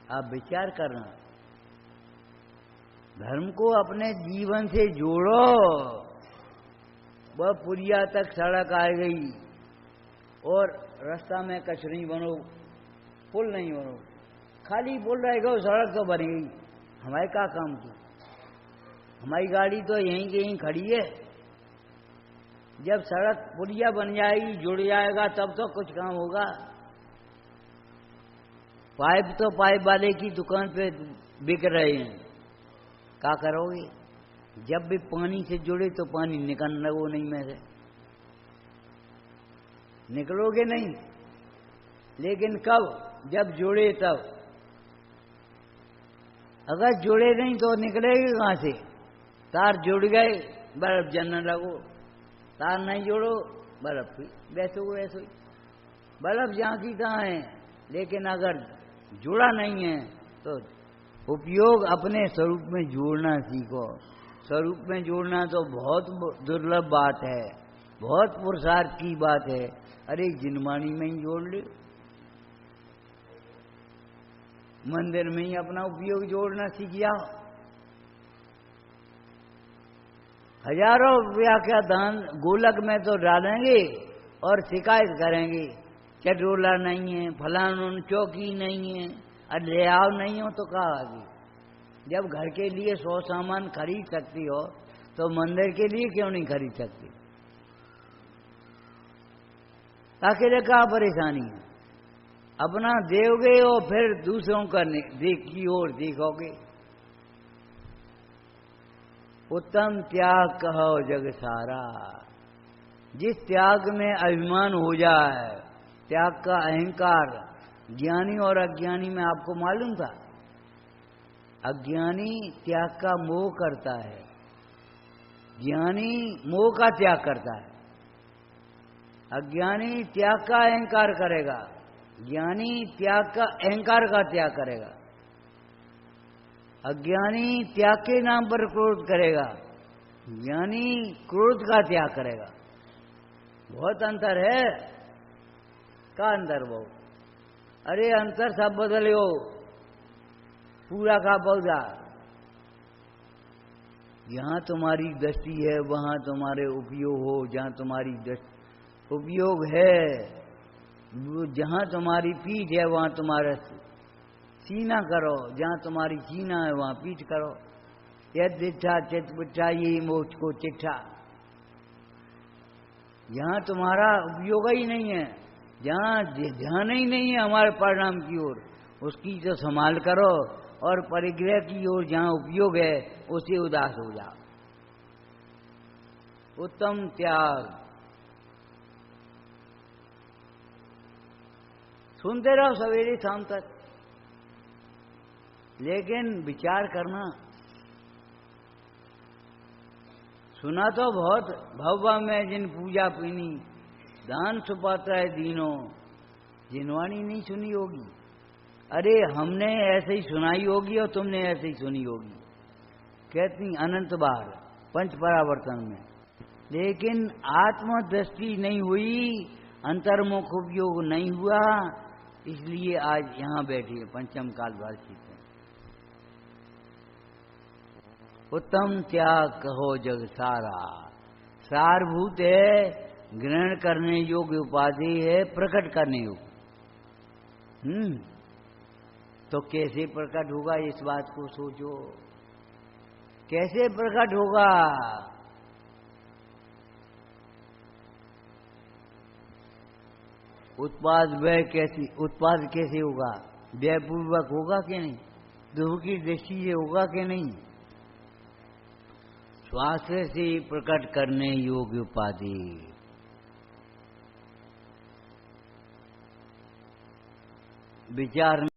आप विचार करना, धर्म को अपने जीवन से जोड़ो। वह पुरिया तक सड़क आ गई और रास्ता में कच नहीं बनो, पुल नहीं बनो, खाली पुल रहेगा, सड़क तो बन गई। हमारे क्या काम की? हमारी गाड़ी तो यहीं के यहीं खड़ी है। जब सड़क पुलिया बन जाएगी, जुड़ जाएगा, तब तो कुछ काम होगा। पाइप तो पाइप वाले की दुकान पे बिक रहे हैं, क्या करोगे? जब भी पानी से जुड़े तो पानी निकलना वो नहीं में से निकलोगे नहीं। लेकिन कब? जब जुड़े तब। अगर जुड़े नहीं तो निकलेगी कहां से? तार जुड़ गए, बर्फ जलने लगो। तार नहीं जोड़ो, बर्फ वैसे हो वैसे ही। बर्फ जहाँ की तहाँ है, लेकिन अगर जुड़ा नहीं है तो उपयोग अपने स्वरूप में जोड़ना सीखो। स्वरूप में जोड़ना तो बहुत दुर्लभ बात है, बहुत पुरुषार्थ की बात है। अरे जिनवाणी में ही जोड़ ले, मंदिर में ही अपना उपयोग जोड़ना सीख जाओ। हजारों रुपया का दान गोलक में तो डालेंगे और शिकायत करेंगे, चटोला नहीं है, फलाना चौकी नहीं है, और ले आओ नहीं हो तो कहा आगे। जब घर के लिए 100 सामान खरीद सकती हो तो मंदिर के लिए क्यों नहीं खरीद सकती? आखिर क्या परेशानी है? अपना दोगे और फिर दूसरों का की ओर देखोगे। उत्तम त्याग कहो जग सारा। जिस त्याग में अभिमान हो जाए, त्याग का अहंकार, ज्ञानी और अज्ञानी में आपको मालूम था? अज्ञानी त्याग का मोह करता है, ज्ञानी मोह का त्याग करता है। अज्ञानी त्याग का अहंकार करेगा, ज्ञानी त्याग का अहंकार का त्याग करेगा। अज्ञानी त्याग के नाम पर क्रोध करेगा, ज्ञानी क्रोध का त्याग करेगा। बहुत अंतर है। का अंतर वो? अरे अंतर सब बदले हो, पूरा का पौधा। यहां तुम्हारी दृष्टि है वहां तुम्हारे उपयोग हो, जहां तुम्हारी उपयोग है, जहां तुम्हारी पीठ है वहां तुम्हारा सीना करो, जहां तुम्हारी सीना है वहां पीठ करो। यह चिट्ठा चित पिट्ठा यही मोक्ष को चिट्ठा। यहां तुम्हारा उपयोग ही नहीं है, जहां ध्यान ही नहीं है हमारे परिणाम की ओर, उसकी तो संभाल करो, और परिग्रह की ओर जहां उपयोग है उसे उदास हो जाओ। उत्तम त्याग। सुनते रहो सवेरे शाम तक, लेकिन विचार करना। सुना तो बहुत, भव्वा में जिन पूजा पीनी, दान छुपाता है दीनों, जिनवाणी नहीं सुनी होगी। अरे हमने ऐसे ही सुनाई होगी और तुमने ऐसे ही सुनी होगी, कहती अनंत बार पंच परावर्तन में, लेकिन आत्मदृष्टि नहीं हुई, अंतर्मुख उपयोग नहीं हुआ, इसलिए आज यहां बैठे पंचम काल वार्षिक है। उत्तम त्याग कहो जग सारा। सारभूत है, ग्रहण करने योग्य उपाधि है, प्रकट करने योग्य। तो कैसे प्रकट होगा, इस बात को सोचो। कैसे प्रकट होगा? उत्पाद व्यय कैसी, उत्पाद कैसे होगा? व्ययपूर्वक होगा कि नहीं? ध्रुव की दृष्टि से होगा कि नहीं? स्वास्थ्य से प्रकट करने योग्य उपाधि। विचार